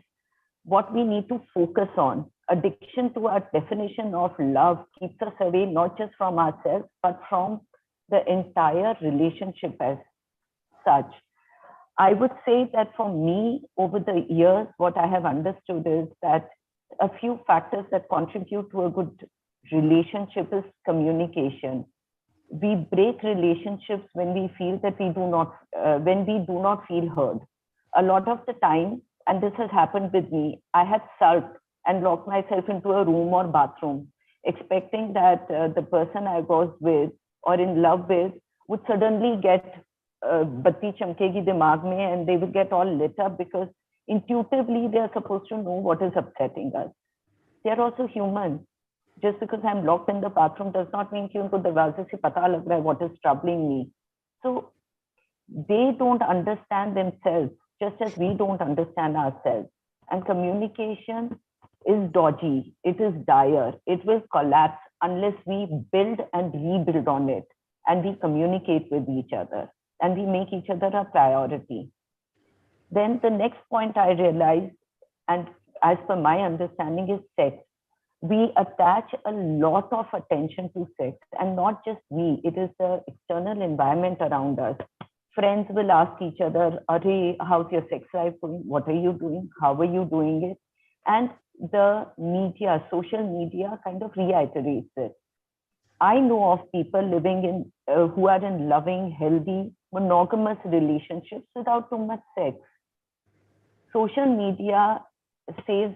what we need to focus on. Addiction to our definition of love keeps us away not just from ourselves, but from the entire relationship as such. I would say that for me, over the years, what I have understood is that a few factors that contribute to a good relationship is communication. We break relationships when we feel that when we do not feel heard. A lot of the time, and this has happened with me, I have sulked and locked myself into a room or bathroom, expecting that the person I was with or in love with would suddenly get batti chamkegi dimag mein, and they will get all lit up, because intuitively they are supposed to know what is upsetting us. They are also human. Just because I'm locked in the bathroom does not mean कि उनको दरवाजे से पता लग रहा है what is troubling me. So they don't understand themselves, just as we don't understand ourselves. And communication is dodgy. It is dire. It will collapse unless we build and rebuild on it, and we communicate with each other, and we make each other a priority. Then the next point I realized, and as per my understanding, is sex. We attach a lot of attention to sex, and not just we, it is the external environment around us. Friends will ask each other, how's your sex life going? What are you doing? How are you doing it? And the media, social media kind of reiterates it. I know of people living in, who are in loving, healthy, monogamous relationships without too much sex. Social media says,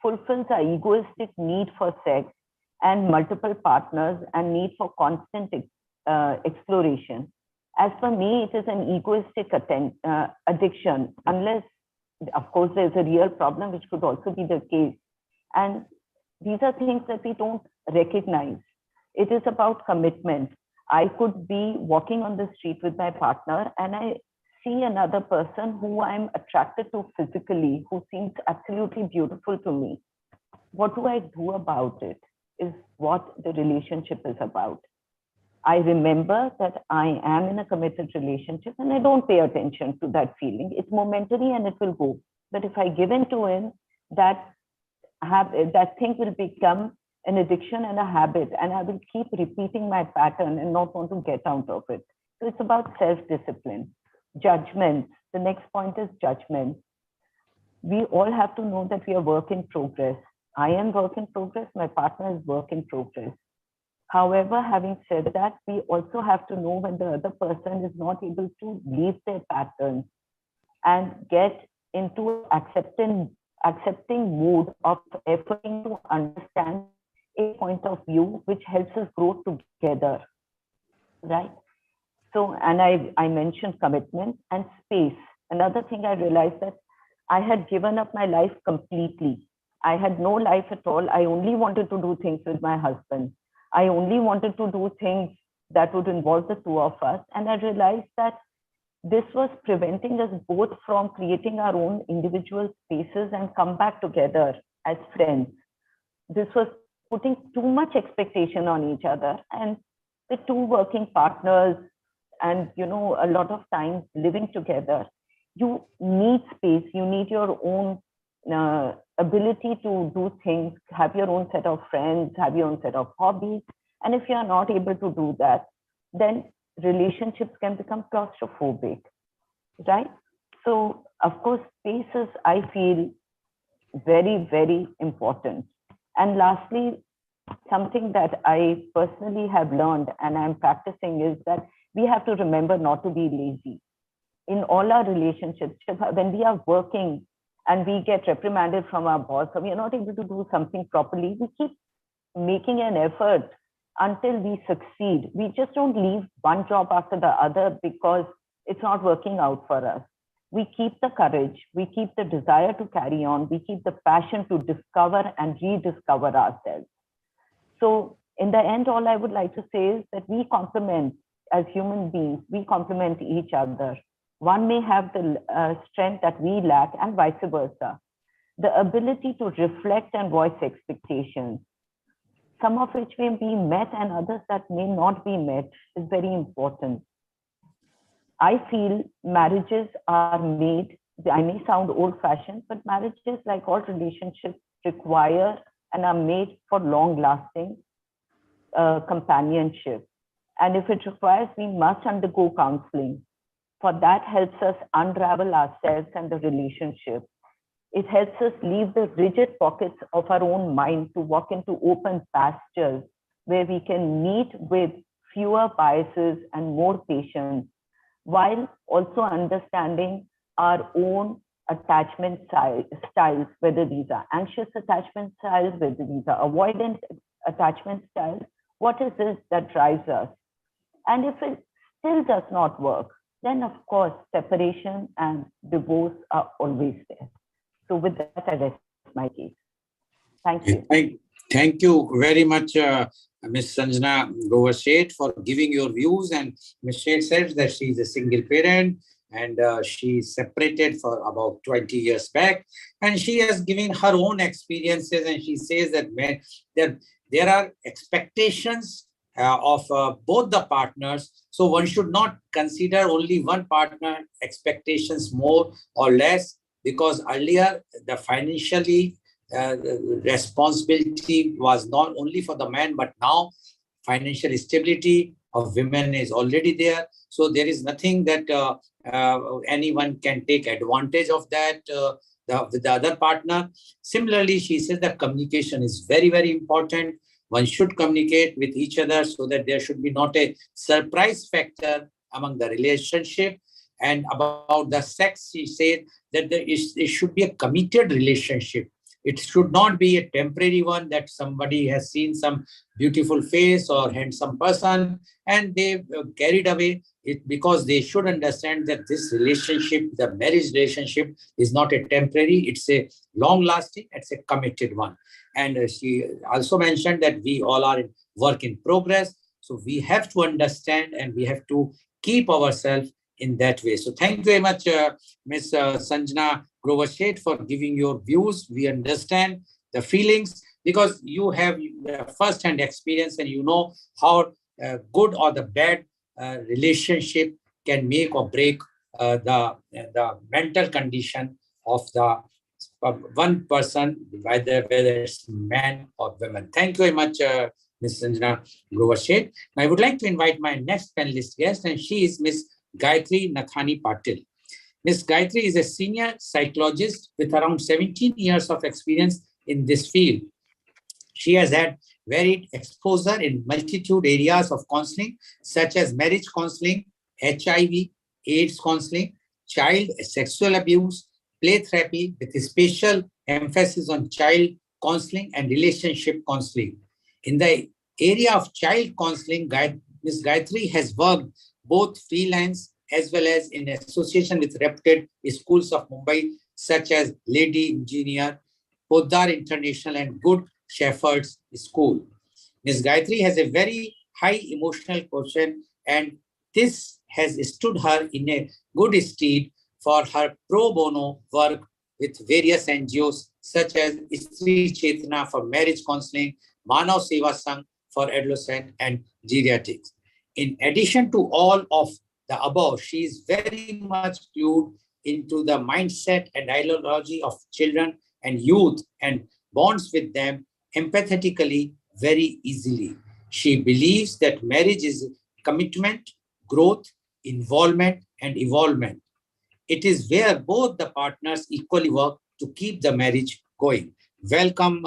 fulfills our egoistic need for sex and multiple partners and need for constant exploration. As for me, it is an egoistic addiction, unless, of course, there's a real problem, which could also be the case. And these are things that we don't recognize. It is about commitment. I could be walking on the street with my partner and I see another person who I'm attracted to physically, who seems absolutely beautiful to me. What do I do about it is what the relationship is about. I remember that I am in a committed relationship and I don't pay attention to that feeling. It's momentary and it will go. But if I give in to it, that thing will become an addiction and a habit, and I will keep repeating my pattern and not want to get out of it. So it's about self-discipline. Judgment. The next point is judgment. We all have to know that we are work in progress. I am work in progress. My partner is work in progress. However, having said that, we also have to know when the other person is not able to leave their patterns and get into accepting mode of efforting to understand a point of view which helps us grow together, right? So, and I mentioned commitment and space. Another thing I realized that I had given up my life completely. I had no life at all. I only wanted to do things with my husband. I only wanted to do things that would involve the two of us. And I realized that this was preventing us both from creating our own individual spaces and come back together as friends. This was putting too much expectation on each other, and the two working partners and a lot of times living together, you need space, you need your own ability to do things, have your own set of friends, have your own set of hobbies. And if you are not able to do that, then relationships can become claustrophobic, right? So of course, space is, I feel, very, very important. And lastly, something that I personally have learned and I'm practicing is that we have to remember not to be lazy. In all our relationships, when we are working and we get reprimanded from our boss or we are not able to do something properly, we keep making an effort until we succeed. We just don't leave one job after the other because it's not working out for us. We keep the courage, we keep the desire to carry on, we keep the passion to discover and rediscover ourselves. So in the end, all I would like to say is that we complement, as human beings, we complement each other. One may have the strength that we lack and vice versa. The ability to reflect and voice expectations, some of which may be met and others that may not be met, is very important. I feel marriages are made, I may sound old-fashioned, but marriages, like all relationships, require and are made for long-lasting companionship. And if it requires, we must undergo counseling. For that helps us unravel ourselves and the relationship. It helps us leave the rigid pockets of our own mind to walk into open pastures where we can meet with fewer biases and more patience, while also understanding our own attachment styles, whether these are anxious attachment styles, whether these are avoidant attachment styles. What is this that drives us? And if it still does not work, then of course, separation and divorce are always there. So with that, I rest my case. Thank you. Thank you very much, Ms. Sanjana Grover Sheth, for giving your views. And Ms. Sheth says that she is a single parent and she separated for about 20 years back. And she has given her own experiences, and she says that there are expectations of both the partners. So one should not consider only one partner expectations more or less, because earlier the financially responsibility was not only for the man, but now financial stability of women is already there. So there is nothing that anyone can take advantage of that with the other partner. Similarly, she says that communication is very, very important. One should communicate with each other so that there should be not a surprise factor among the relationship. And about the sex, she said that it should be a committed relationship. It should not be a temporary one that somebody has seen some beautiful face or handsome person and they carried away it, because they should understand that this relationship, the marriage relationship, is not a temporary, it's a long-lasting, it's a committed one. And she also mentioned that we all are in work in progress. So we have to understand and we have to keep ourselves in that way. So thank you very much, Ms. Sanjana Grover Sheth, for giving your views. We understand the feelings because you have first-hand experience and you know how good or the bad relationship can make or break the mental condition of the one person, whether it's man or woman. Thank you very much, Ms. Sanjana Grover Sheth. I would like to invite my next panelist guest, and she is Ms. Gayatri Nathani Patil. Ms. Gayatri is a senior psychologist with around 17 years of experience in this field. She has had varied exposure in multitude areas of counseling, such as marriage counseling, HIV, AIDS counseling, child sexual abuse, play therapy with a special emphasis on child counseling and relationship counseling. In the area of child counseling, Ms. Gayatri has worked both freelance as well as in association with reputed schools of Mumbai, such as Lady Engineer, Poddar International, and Good Shepherd's School. Ms. Gayatri has a very high emotional quotient, and this has stood her in a good stead for her pro bono work with various NGOs such as Stri Chetna for marriage counseling, Manav Seva Sangh for adolescent and geriatrics. In addition to all of the above, she is very much clued into the mindset and ideology of children and youth and bonds with them empathetically very easily. She believes that marriage is commitment, growth, involvement, and evolvement. It is where both the partners equally work to keep the marriage going. Welcome,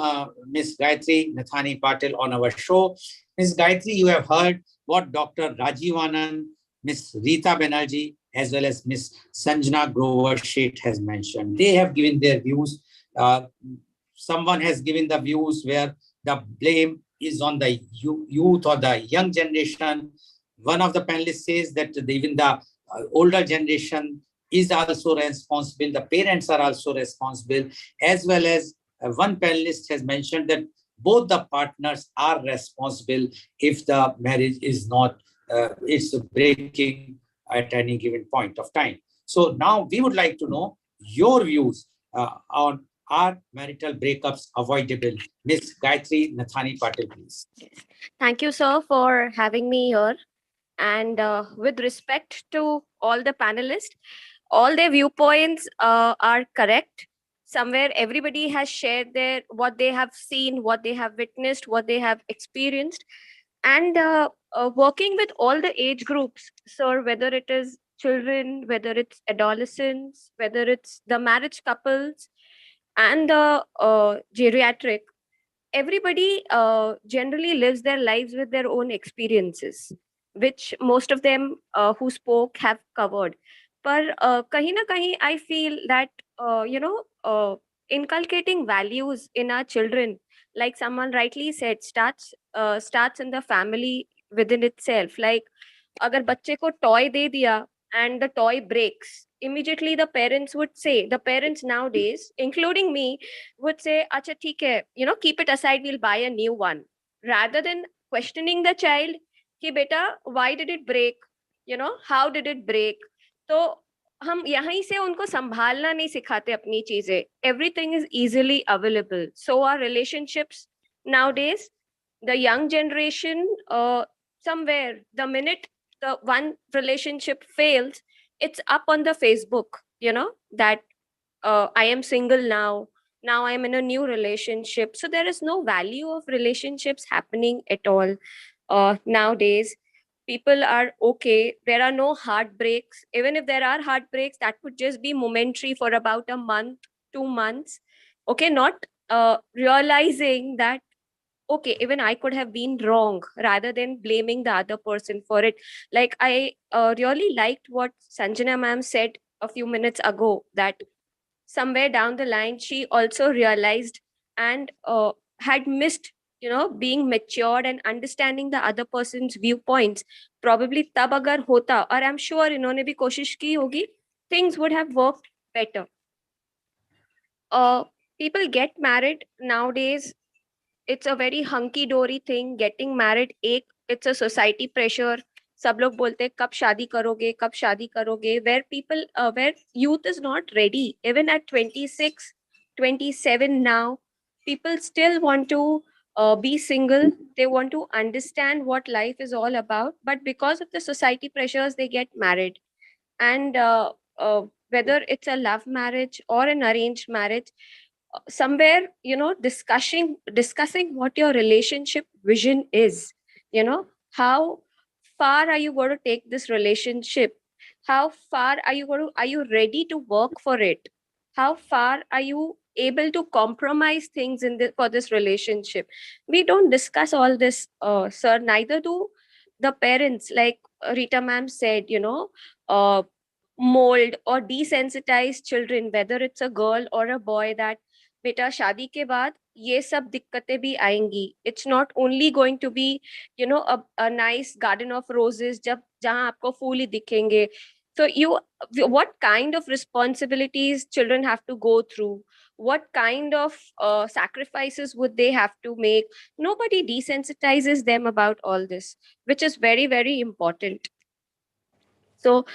Ms. Gayatri Nathani Patil on our show. Ms. Gayatri, you have heard what Dr. Rajiv Anand, Ms. Rita Banerjee, as well as Ms. Sanjana Grover Sheth has mentioned. They have given their views. Someone has given the views where the blame is on the youth or the young generation. One of the panelists says that even the older generation is also responsible. The parents are also responsible, as well as one panelist has mentioned that both the partners are responsible if the marriage is not, it's breaking at any given point of time. So now we would like to know your views on are marital breakups avoidable? Ms. Gayatri Nathani Patil, please. Thank you, sir, for having me here. And with respect to all the panelists, all their viewpoints are correct. Somewhere everybody has shared their what they have seen, what they have witnessed, what they have experienced. And working with all the age groups, sir, whether it is children, whether it's adolescents, whether it's the marriage couples and the geriatric, everybody generally lives their lives with their own experiences, which most of them who spoke have covered. But kahin na kahin, I feel that inculcating values in our children, like someone rightly said, starts in the family within itself. Like, अगर बच्चे को toy दे दिया and the toy breaks, immediately the parents would say, the parents nowadays including me would say, acha theek hai, keep it aside, we'll buy a new one, rather than questioning the child कि बेटा why did it break, how did it break. तो हम यहीं से उनको संभालना नहीं सिखाते अपनी चीजें. Everything is easily available, so our relationships nowadays, the young generation, somewhere the minute the one relationship fails, it's up on the Facebook, that I am single now I am in a new relationship. So there is no value of relationships happening at all nowadays. People are okay, there are no heartbreaks. Even if there are heartbreaks, that would just be momentary for about a month, 2 months. Okay, not realizing that okay, even I could have been wrong, rather than blaming the other person for it. Like, I really liked what Sanjana ma'am said a few minutes ago, that somewhere down the line she also realized and had missed, being matured and understanding the other person's viewpoints. Probably tab agar hota, or I'm sure इन्होंने भी कोशिश की होगी, things would have worked better. People get married nowadays, it's a very hunky dory thing. Getting married, it's a society pressure. सब लोग बोलते हैं कब शादी करोगे, कब शादी करोगे, where youth is not ready. Even at 26, 27 now, people still want to be single. They want to understand what life is all about, but because of the society pressures, they get married. And whether it's a love marriage or an arranged marriage, somewhere, discussing what your relationship vision is, how far are you going to take this relationship, how far are you ready to work for it, how far are you able to compromise things for this relationship. We don't discuss all this, sir, neither do the parents. Like Rita ma'am said, uh, mold or desensitize children, whether it's a girl or a boy, that बेटा शादी के बाद ये सब दिक्कतें भी आएंगी. It's not only going to be, a nice garden of roses जब जहाँ आपको फूल ही दिखेंगे. So what kind of responsibilities children have to go through? What kind of sacrifices would they have to make? Nobody desensitizes them about all this, which is very, very important. So,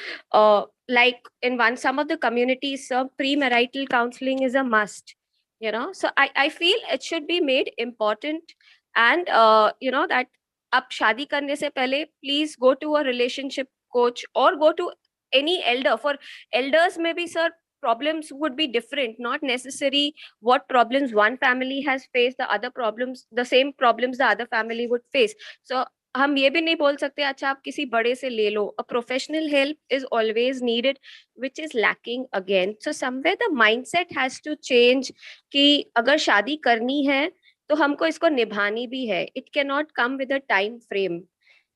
like in some of the communities, premarital counseling is a must. So I feel it should be made important, and that up shadi karne se pehle, please go to a relationship coach or go to any elder. For elders, maybe sir, problems would be different. Not necessary what problems one family has faced, the same problems the other family would face. So हम ये भी नहीं बोल सकते अच्छा आप किसी बड़े से ले लो. A professional help is always needed, which is lacking again. So somewhere the mindset has to change कि अगर शादी करनी है तो हमको इसको निभानी भी है. It cannot come with a time frame.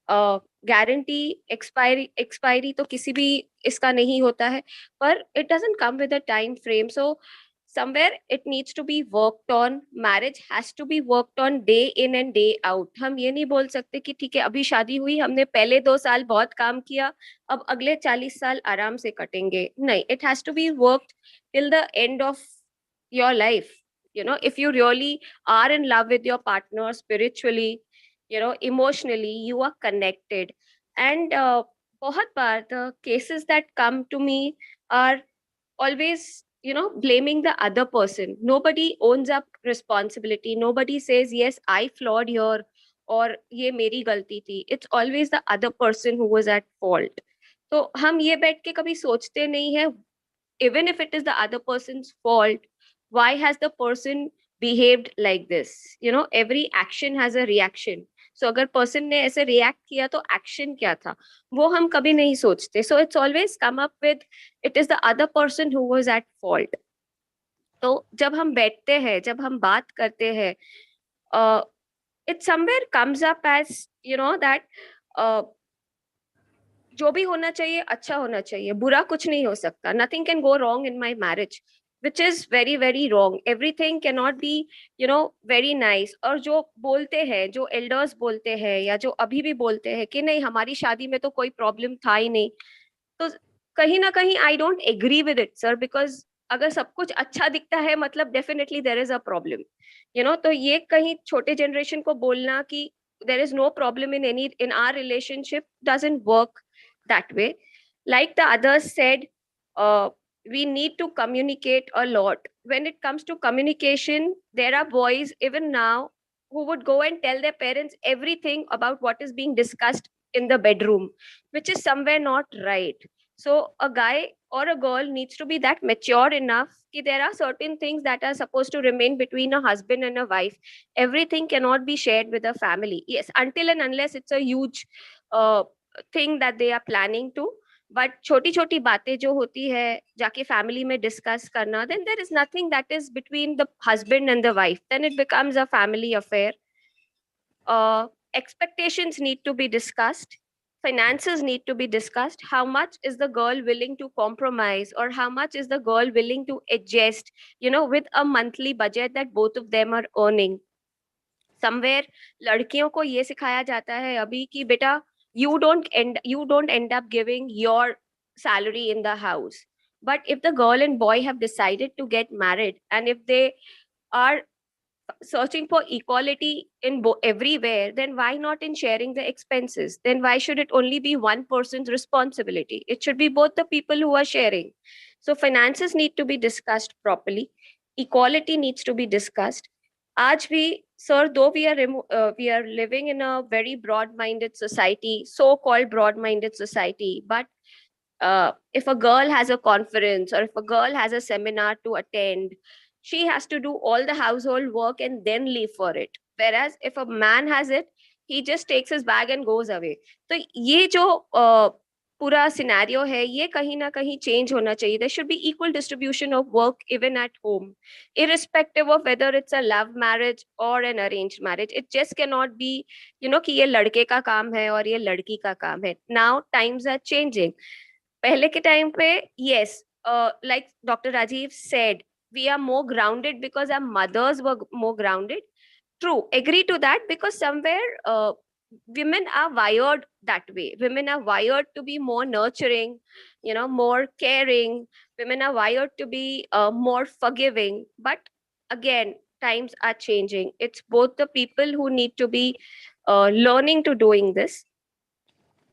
Guarantee expiry तो किसी भी इसका नहीं होता है, पर it doesn't come with a time frame. So somewhere it needs to be worked on. Marriage has to be worked on day in and day out. हम ये नहीं बोल सकते कि ठीक है अभी शादी हुई, हमने पहले 2 साल बहुत काम किया, अब अगले 40 साल आराम से कटेंगे. नहीं, it has to be worked till the end of your life. If you really are in love with your partner spiritually, emotionally, you are connected. And बहुत बार the cases that come to me are always blaming the other person. Nobody owns up responsibility. Nobody says yes, I flawed here or ये मेरी गलती थी. It's always the other person who was at fault. तो हम ये बैठ के कभी सोचते नहीं है, even if it is the other person's fault, why has the person behaved like this? Every action has a reaction. So अगर person ने ऐसे react किया तो action क्या था, वो हम कभी नहीं सोचते. So it's always come up with it is the other person who was at fault. तो जब हम बैठते हैं, जब हम बात करते हैं, it somewhere comes up as that जो भी होना चाहिए अच्छा होना चाहिए, बुरा कुछ नहीं हो सकता. Nothing can go wrong in my marriage, which is very, very wrong. Everything cannot be very nice. और जो बोलते हैं, जो elders बोलते हैं या जो अभी भी बोलते हैं कि नहीं हमारी शादी में तो कोई problem था ही नहीं, तो कहीं ना कहीं I don't agree with it, sir, because अगर सब कुछ अच्छा दिखता है मतलब definitely there is a problem. तो ये कहीं छोटे generation को बोलना कि there is no problem in our relationship doesn't work that way. Like the others said, we need to communicate a lot. When it comes to communication, there are boys even now who would go and tell their parents everything about what is being discussed in the bedroom, which is somewhere not right. So a guy or a girl needs to be that mature enough that there are certain things that are supposed to remain between a husband and a wife. Everything cannot be shared with a family. Yes, until and unless it's a huge thing that they are planning to. But छोटी छोटी बातें जो होती है जाके family में discuss करना, then there is nothing that is between the husband and the wife. Then it becomes a family affair. Expectations need to be discussed. Finances need to be discussed. How much is the girl willing to compromise, or how much is the girl willing to adjust, with a monthly budget that both of them are earning. Somewhere लड़कियों को ये सिखाया जाता है अभी कि बेटा you don't end up giving your salary in the house. But if the girl and boy have decided to get married, and if they are searching for equality in everywhere, then why not in sharing the expenses? Then why should it only be one person's responsibility? It should be both the people who are sharing. So finances need to be discussed properly. Equality needs to be discussed. आज भी sir, though we are living in a very broad-minded society, so-called broad-minded society, but if a girl has a conference or if a girl has a seminar to attend, she has to do all the household work and then leave for it. Whereas if a man has it, he just takes his bag and goes away. तो ये जो पूरा scenario है, ये कहीं ना कहीं change होना चाहिए. There should be equal distribution of work even at home, irrespective of whether it's a love marriage or an arranged marriage. It just cannot be, कि ये लड़के का काम है और ये लड़की का काम है. Now times are changing. पहले के time पे, yes, like Dr. Rajiv said, we are more grounded because our mothers were more grounded. True, agree to that, because somewhere women are wired that way. Women are wired to be more nurturing, more caring. Women are wired to be more forgiving. But again, times are changing. It's both the people who need to be learning to doing this,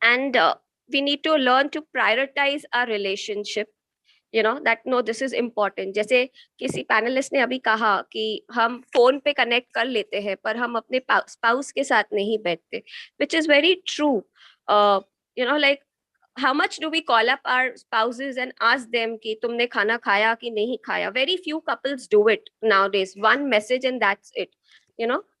and we need to learn to prioritize our relationship. That no, this is important. जैसे किसी panelist ने अभी कहा कि हम phone पे connect कर लेते हैं पर हम अपने स्पाउस के साथ नहीं बैठते, which is very true. Like how much do we call up our spouses and ask them कि तुमने खाना खाया कि नहीं खाया? Very few couples do it nowadays. One message and that's it.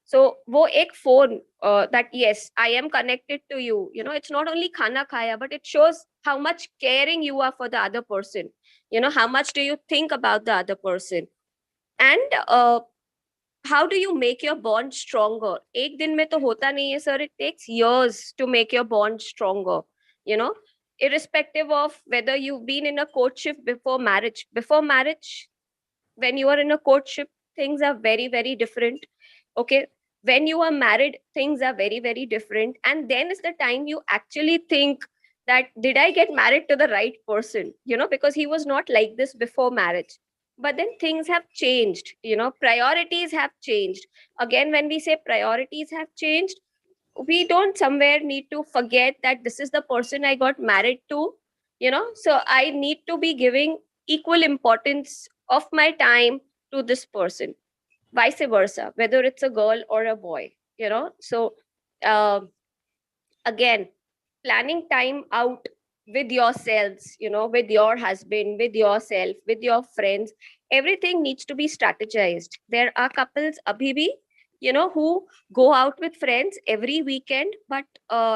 So वो एक phone, that yes, I am connected to you. It's not only खाना खाया, but it shows how much caring you are for the other person. How much do you think about the other person? And how do you make your bond stronger? एक दिन में तो होता नहीं है, sir. It takes years to make your bond stronger. You know, irrespective of whether you've been in a courtship before marriage. Before marriage, when you are in a courtship, things are very, very different. Okay. When you are married, things are very, very different. And then is the time you actually think that, did I get married to the right person? Because he was not like this before marriage. But then things have changed, priorities have changed. Again, when we say priorities have changed, we don't somewhere need to forget that this is the person I got married to, so I need to be giving equal importance of my time to this person, vice versa, whether it's a girl or a boy. So uh, again, planning time out with yourselves, with your husband, with yourself, with your friends, everything needs to be strategized. There are couples abhi bhi, who go out with friends every weekend, but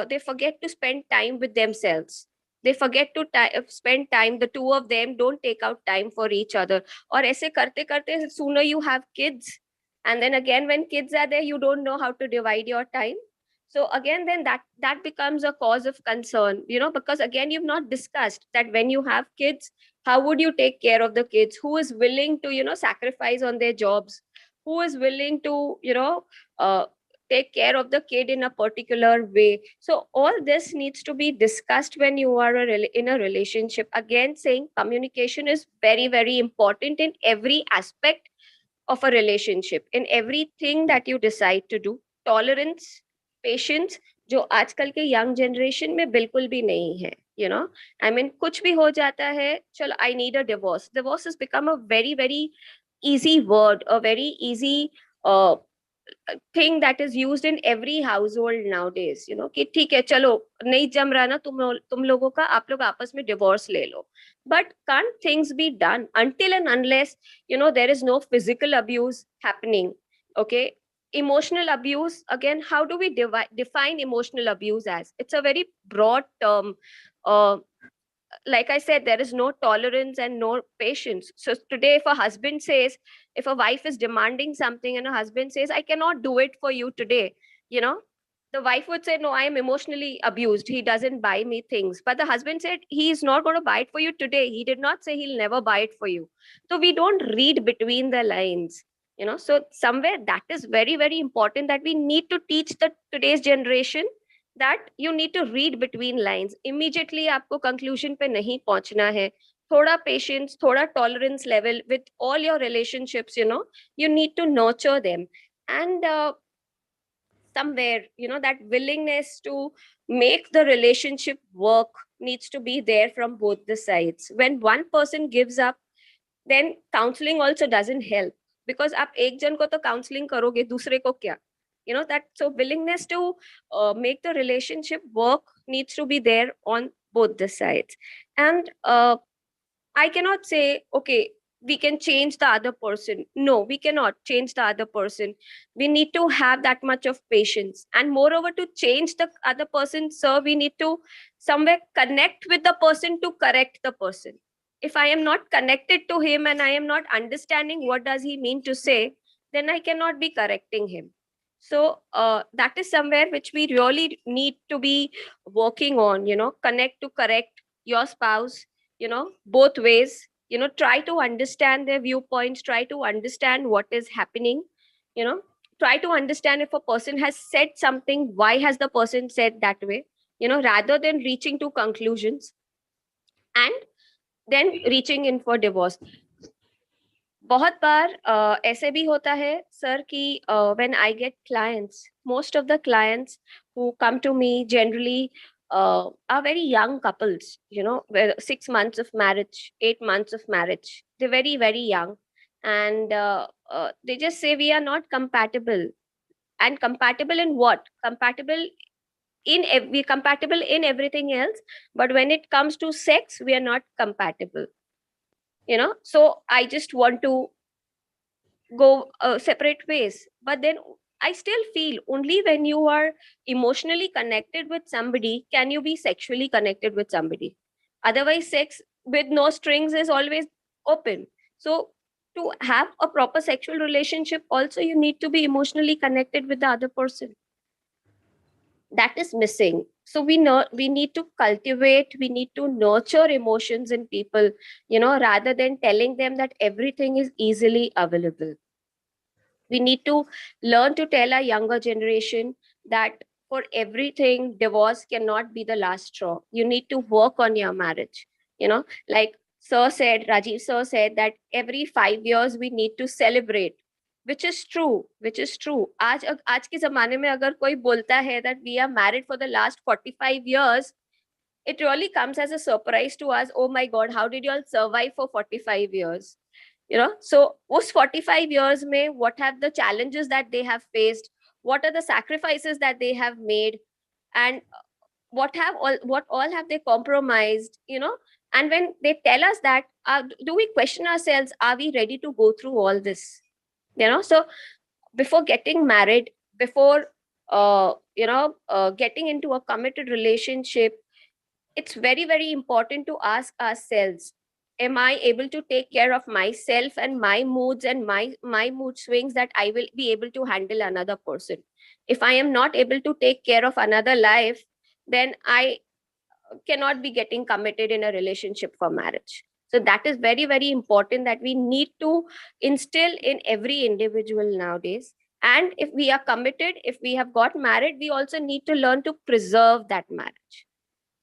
they forget to spend time with themselves. They forget to spend time. The two of them don't take out time for each other. Or aise karte karte, sooner you have kids, and then again when kids are there, you don't know how to divide your time. So again, then that becomes a cause of concern, because again, you've not discussed that when you have kids, how would you take care of the kids? Who is willing to sacrifice on their jobs? Who is willing to uh, take care of the kid in a particular way? So all this needs to be discussed when you are in a relationship. Again, saying communication is very, very important in every aspect of a relationship, in everything that you decide to do. Tolerance, patience, जो आजकल के young generation में बिल्कुल भी नहीं है. I mean कुछ भी हो जाता है, चलो I need a divorce. Divorce has become a very, very easy word, a very easy thing that is used in every household nowadays. कि ठीक है, चलो नहीं जम रहा ना तुम लोगों का, आप लोग आपस में डिवोर्स ले लो. But can't things be done until and unless there is no physical abuse happening? Okay. Emotional abuse, again, how do we define emotional abuse as? It's a very broad term. Like I said, there is no tolerance and no patience. So today, if a husband says, if a wife is demanding something and a husband says, I cannot do it for you today, the wife would say, no, I am emotionally abused. He doesn't buy me things. But the husband said, he's not going to buy it for you today. He did not say he'll never buy it for you. So we don't read between the lines. So somewhere that is very, very important, that we need to teach the today's generation that you need to read between lines. Immediately आपको conclusion पे नहीं पहुंचना है. थोड़ा patience, थोड़ा tolerance level with all your relationships. You need to nurture them. And somewhere, that willingness to make the relationship work needs to be there from both the sides. When one person gives up, then counseling also doesn't help, because आप एक जन को तो counseling करोगे, दूसरे को क्या? That, so willingness to make the relationship work needs to be there on both the sides. And I cannot say, okay, we can change the other person. No, we cannot change the other person. We need to have that much of patience. And moreover, to change the other person, sir, we need to somewhere connect with the person to correct the person. If I am not connected to him and I am not understanding what does he mean to say, then I cannot be correcting him. So that is somewhere which we really need to be working on, connect to correct, your spouse, both ways, try to understand their viewpoints, try to understand what is happening, you know, try to understand if a person has said something, why has the person said that way, rather than reaching to conclusions and then reaching in for divorce. बहुत बार ऐसे भी होता है sir कि when I get clients, most of the clients who come to me generally are very young couples, 6 months of marriage, 8 months of marriage. They're very, very young. And they just say we are not compatible. And compatible in what? We're compatible in everything else, but when it comes to sex, we are not compatible. So I just want to go separate ways. But then I still feel only when you are emotionally connected with somebody can you be sexually connected with somebody. Otherwise, sex with no strings is always open. So to have a proper sexual relationship, also you need to be emotionally connected with the other person. That is missing. So we need to cultivate, we need to nurture emotions in people, rather than telling them that everything is easily available. We need to learn to tell our younger generation that for everything, divorce cannot be the last straw. You need to work on your marriage. Like Rajiv sir said that every 5 years we need to celebrate, which is true, which is true. आज के ज़माने में अगर कोई बोलता है that we are married for the last 45 years, it really comes as a surprise to us. Oh my God, how did you all survive for 45 years? So उस 45 years में what have the challenges that they have faced, what are the sacrifices that they have made, and what all have they compromised, and when they tell us that, do we question ourselves, are we ready to go through all this? So before getting married, before getting into a committed relationship, it's very, very important to ask ourselves, am I able to take care of myself and my moods and my mood swings, that I will be able to handle another person? If I am not able to take care of another life, then I cannot be getting committed in a relationship for marriage. So that is very, very important, that we need to instill in every individual nowadays. And if we are committed, if we have got married, we also need to learn to preserve that marriage.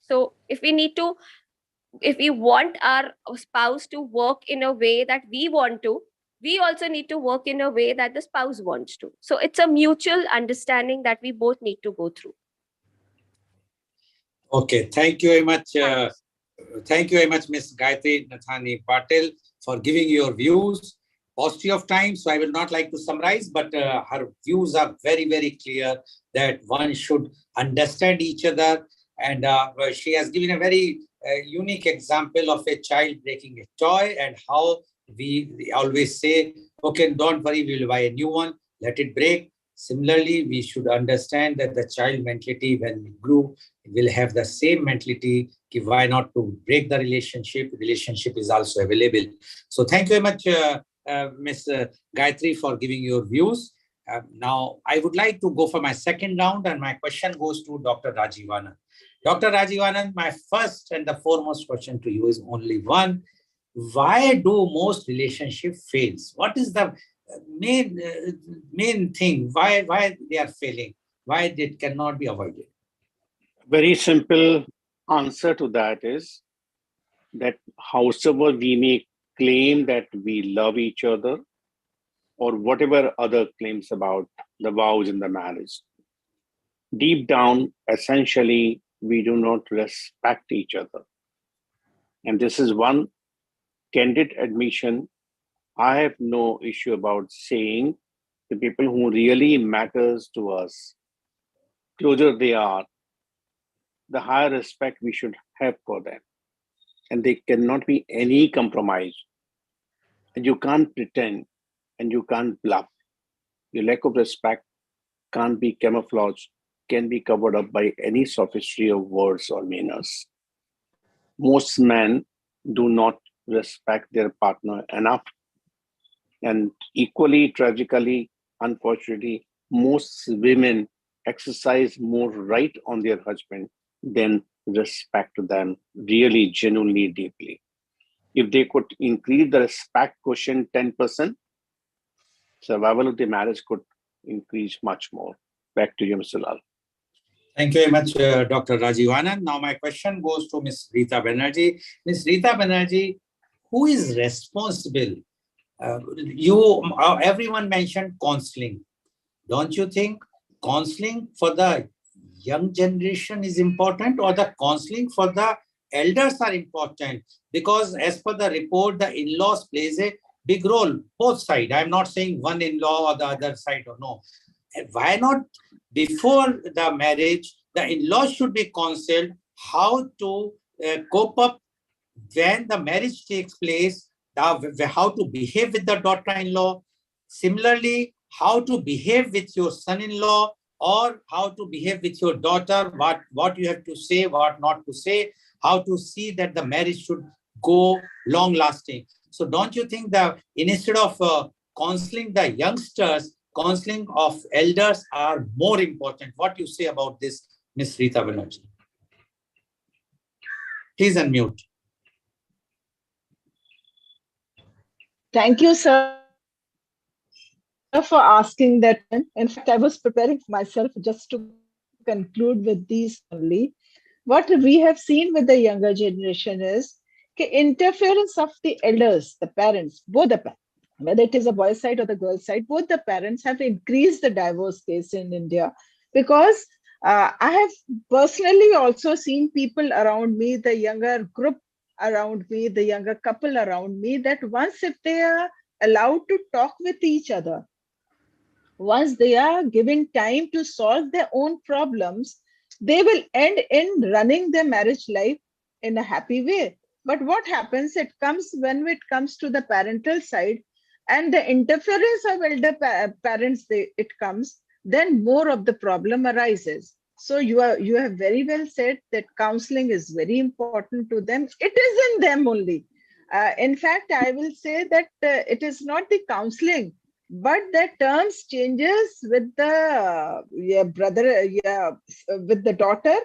So if we want our spouse to work in a way that we want to, we also need to work in a way that the spouse wants to. So it's a mutual understanding that we both need to go through. Okay, thank you very much. Thanks. Thank you very much, Ms. Gayatri Nathani Patel, for giving your views. Paucity of time, so I will not like to summarize, but her views are very, very clear that one should understand each other. And she has given a very unique example of a child breaking a toy, and how we always say, okay, don't worry, we will buy a new one, let it break. Similarly, we should understand that the child mentality, when we grew, will have the same mentality. Why not to break the relationship? Relationship is also available. So thank you very much, Ms. Gayatri, for giving your views. Now, I would like to go for my second round, and my question goes to Dr. Rajiv Anand. Dr. Rajiv Anand, my first and the foremost question to you is only one. Why do most relationships fails? What is the main thing? Why they are failing? Why it cannot be avoided? Very simple answer to that is that however we may claim that we love each other, or whatever other claims about the vows in the marriage, deep down, essentially, we do not respect each other. And this is one candid admission. I have no issue about saying the people who really matters to us, closer they are, the higher respect we should have for them. And there cannot be any compromise. And you can't pretend and you can't bluff. Your lack of respect can't be camouflaged, can be covered up by any sophistry of words or manners. Most men do not respect their partner enough. And equally tragically, unfortunately, most women exercise more right on their husband, then respect them really, genuinely, deeply. If they could increase the respect quotient 10%, survival of the marriage could increase much more. Back to you, Mr. Lal. Thank you very much, Dr. Rajiv Anand. Now my question goes to Ms. Rita Banerjee. Ms. Rita Banerjee, who is responsible? Everyone mentioned counseling. Don't you think counseling for the young generation is important, or the counseling for the elders are important? Because as per the report, the in-laws plays a big role, both sides. I'm not saying one in-law or the other side, or no. Why not before the marriage, the in-laws should be counseled how to cope up when the marriage takes place, how to behave with the daughter-in-law. Similarly, how to behave with your son-in-law, or how to behave with your daughter, what you have to say, what not to say, how to see that the marriage should go long-lasting. So don't you think that instead of counseling the youngsters, counseling of elders are more important? What you say about this, Ms. Rita Banerjee? Please unmute. Thank you, sir, for asking that. In fact, I was preparing myself just to conclude with these only. What we have seen with the younger generation is the interference of the elders, the parents, both the parents, whether it is a boy side or the girl side, both the parents have increased the divorce case in India, because I have personally also seen people around me, the younger group around me, the younger couple around me, that once if they are allowed to talk with each other, once they are given time to solve their own problems, they will end in running their marriage life in a happy way. But what happens, it comes when it comes to the parental side and the interference of elder parents, it comes, then more of the problem arises. So you have very well said that counseling is very important to them. It is in them only. In fact, I will say that it is not the counseling, but the terms changes with the brother, with the daughter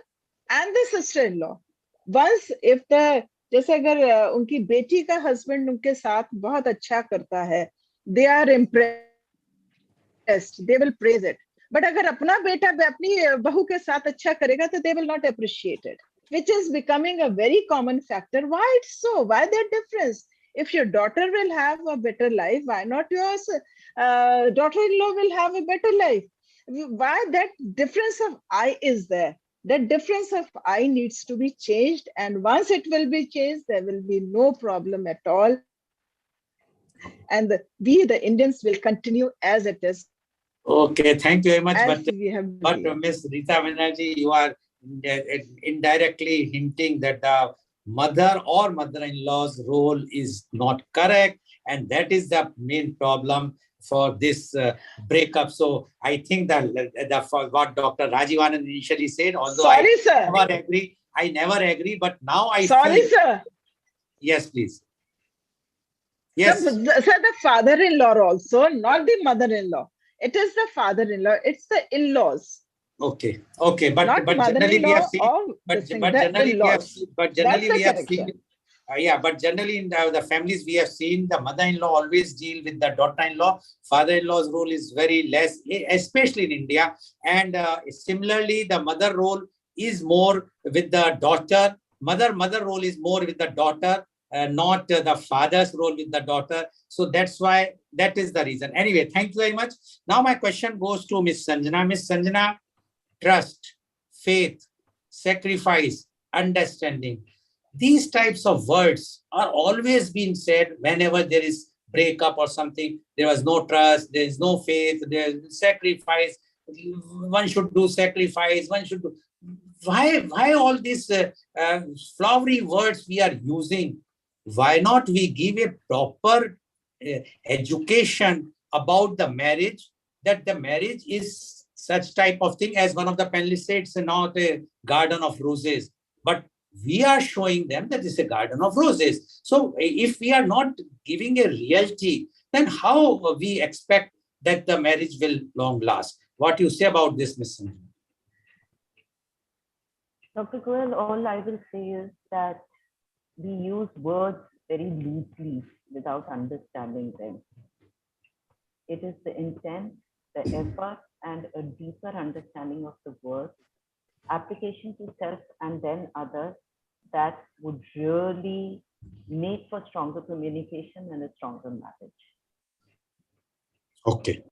and the sister-in-law. Once if the, जैसे अगर उनकी बेटी का husband उनके साथ बहुत अच्छा करता है, they are impressed, they will praise it. But अगर अपना बेटा अपनी बहू के साथ अच्छा करेगा, तो they will not appreciate it, which is becoming a very common factor. Why it's so? Why that difference? If your daughter will have a better life, why not your daughter-in-law will have a better life? Why that difference of eye is there? That difference of eye needs to be changed, and once it will be changed, there will be no problem at all. And we, the Indians, will continue as it is. Okay, thank you very much. But Ms. Rita Banerjee, you are indirectly hinting that the mother or mother-in-law's role is not correct, and that is the main problem for this breakup. So I think that for what Dr. Rajiv Anand initially said, although I never agree, but now I feel... sir. Yes, please. Yes. So the father-in-law also, not the mother-in-law. It is the father-in-law. It's the in-laws. Okay. But generally we have seen. But generally in the families we have seen, the mother-in-law always deal with the daughter-in-law. Father-in-law's role is very less, especially in India. And similarly, the mother role is more with the daughter. Mother role is more with the daughter, not the father's role with the daughter. So that's why, that is the reason. Anyway, thank you very much. Now my question goes to Ms. Sanjana. Ms. Sanjana, trust, faith, sacrifice, understanding. These types of words are always being said whenever there is breakup or something. There was no trust, there is no faith, there is sacrifice. One should do sacrifice, one should do... Why all these flowery words we are using? Why not we give a proper education about the marriage, that the marriage is such type of thing, as one of the panelists said, it's not a garden of roses, but we are showing them that it's a garden of roses. So if we are not giving a reality, then how we expect that the marriage will long last? What you say about this, Ms. Sanjana? Dr. Goel, all I will say is that we use words very loosely without understanding them. It is the intent, the effort, and a deeper understanding of the word, application to self and then others, that would really make for stronger communication and a stronger marriage. Okay.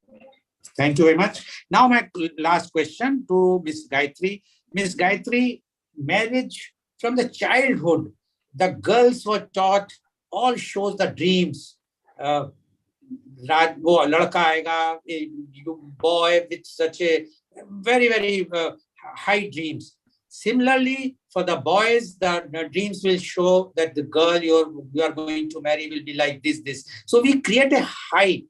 Thank you very much. Now, my last question to Ms. Gayatri. Ms. Gayatri, marriage from the childhood, the girls were taught all shows the dreams. वो लड़का आएगा, a boy with such a very high dreams. Similarly, for the boys, the dreams will show that the girl you are going to marry will be like this. So we create a hype.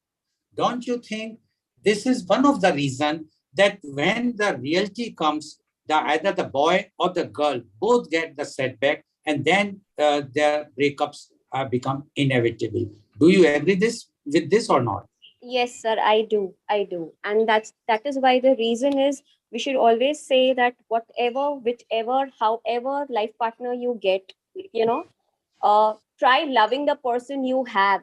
Don't you think this is one of the reasons that when the reality comes, either the boy or the girl both get the setback, and then their breakups become inevitable? Do you agree with this or not? Yes, sir, I do. And that is why the reason is we should always say that whatever, whichever, however life partner you get, try loving the person you have,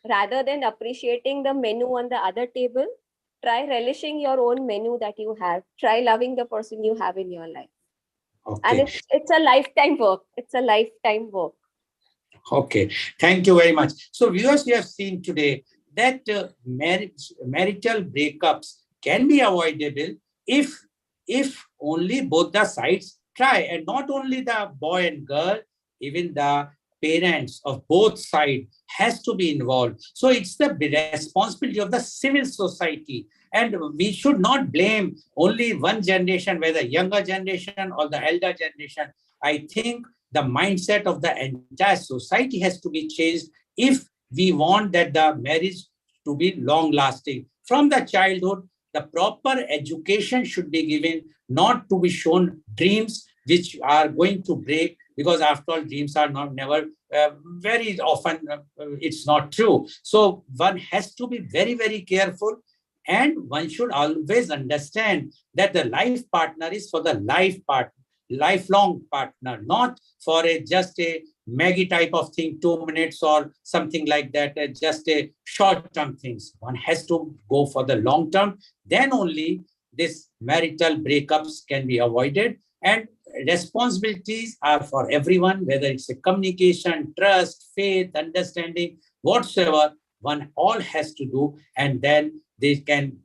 rather than appreciating the menu on the other table. Try relishing your own menu that you have. Try loving the person you have in your life. And Okay. it's a lifetime work. It's a lifetime work. Okay. Thank you very much. So viewers, we have seen today that marital breakups can be avoidable if only both the sides try, and not only the boy and girl, even the parents of both sides has to be involved. So it's the responsibility of the civil society, and we should not blame only one generation, whether younger generation or the elder generation. I think the mindset of the entire society has to be changed if we want that the marriage to be long lasting. From the childhood, the proper education should be given, not to be shown dreams which are going to break, because after all, dreams are never very often it's not true. So one has to be very careful, and one should always understand that the life partner is for the lifelong partner, not for just a Maggie type of thing, 2 minutes or something like that, just a short-term things. One has to go for the long term. Then only this marital breakups can be avoided. And responsibilities are for everyone, whether it's a communication, trust, faith, understanding, whatsoever, one all has to do. And then we can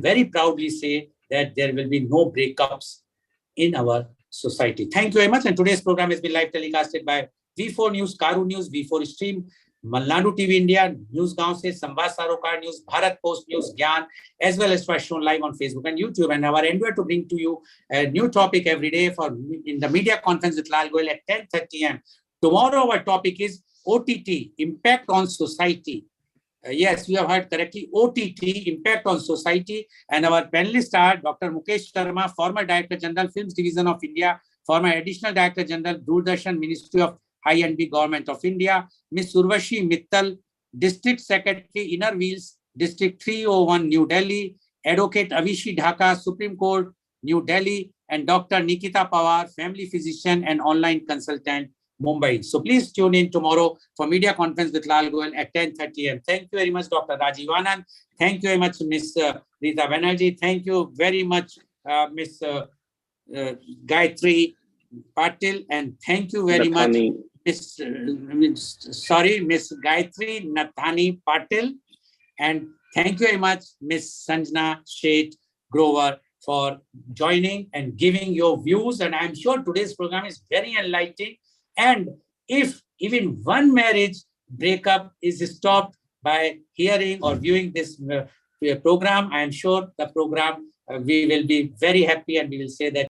very proudly say that there will be no breakups in our society. Thank you very much. And today's program has been live telecasted by V4 News, Karu News, V4 Stream, Malnadu TV India, News Gaon se, Samvad Sarokar News, Bharat Post News, Gyan, as well as shown live on Facebook and YouTube. And our endeavor to bring to you a new topic every day in the media conference with Lal Goel at 10:30 am. Tomorrow our topic is OTT, Impact on Society. Yes, you have heard correctly, OTT, Impact on Society. And our panelists are Dr. Mukesh Sharma, former Director General, Films Division of India, former Additional Director General, Doordarshan, Ministry of INB, Government of India, Ms. Urvashi Mittal, District Secretary, Inner Wheels, District 301, New Delhi, Advocate Avishi Dhaka, Supreme Court, New Delhi, and Dr. Nikita Pawar, Family Physician and Online Consultant, Mumbai. So please tune in tomorrow for media conference with Lal Goel at 10:30 am. Thank you very much, Dr. Rajiv Anand. Thank you very much, Ms. Rita Banerjee. Thank you very much, Ms. Gayatri Patil. And thank you very much, Ms. Gayatri Nathani Patil. And thank you very much, Ms. Sanjana Sheth Grover, for joining and giving your views. And I'm sure today's program is very enlightening. And if even one marriage breakup is stopped by hearing or viewing this program, I am sure the program, we will be very happy, and we will say that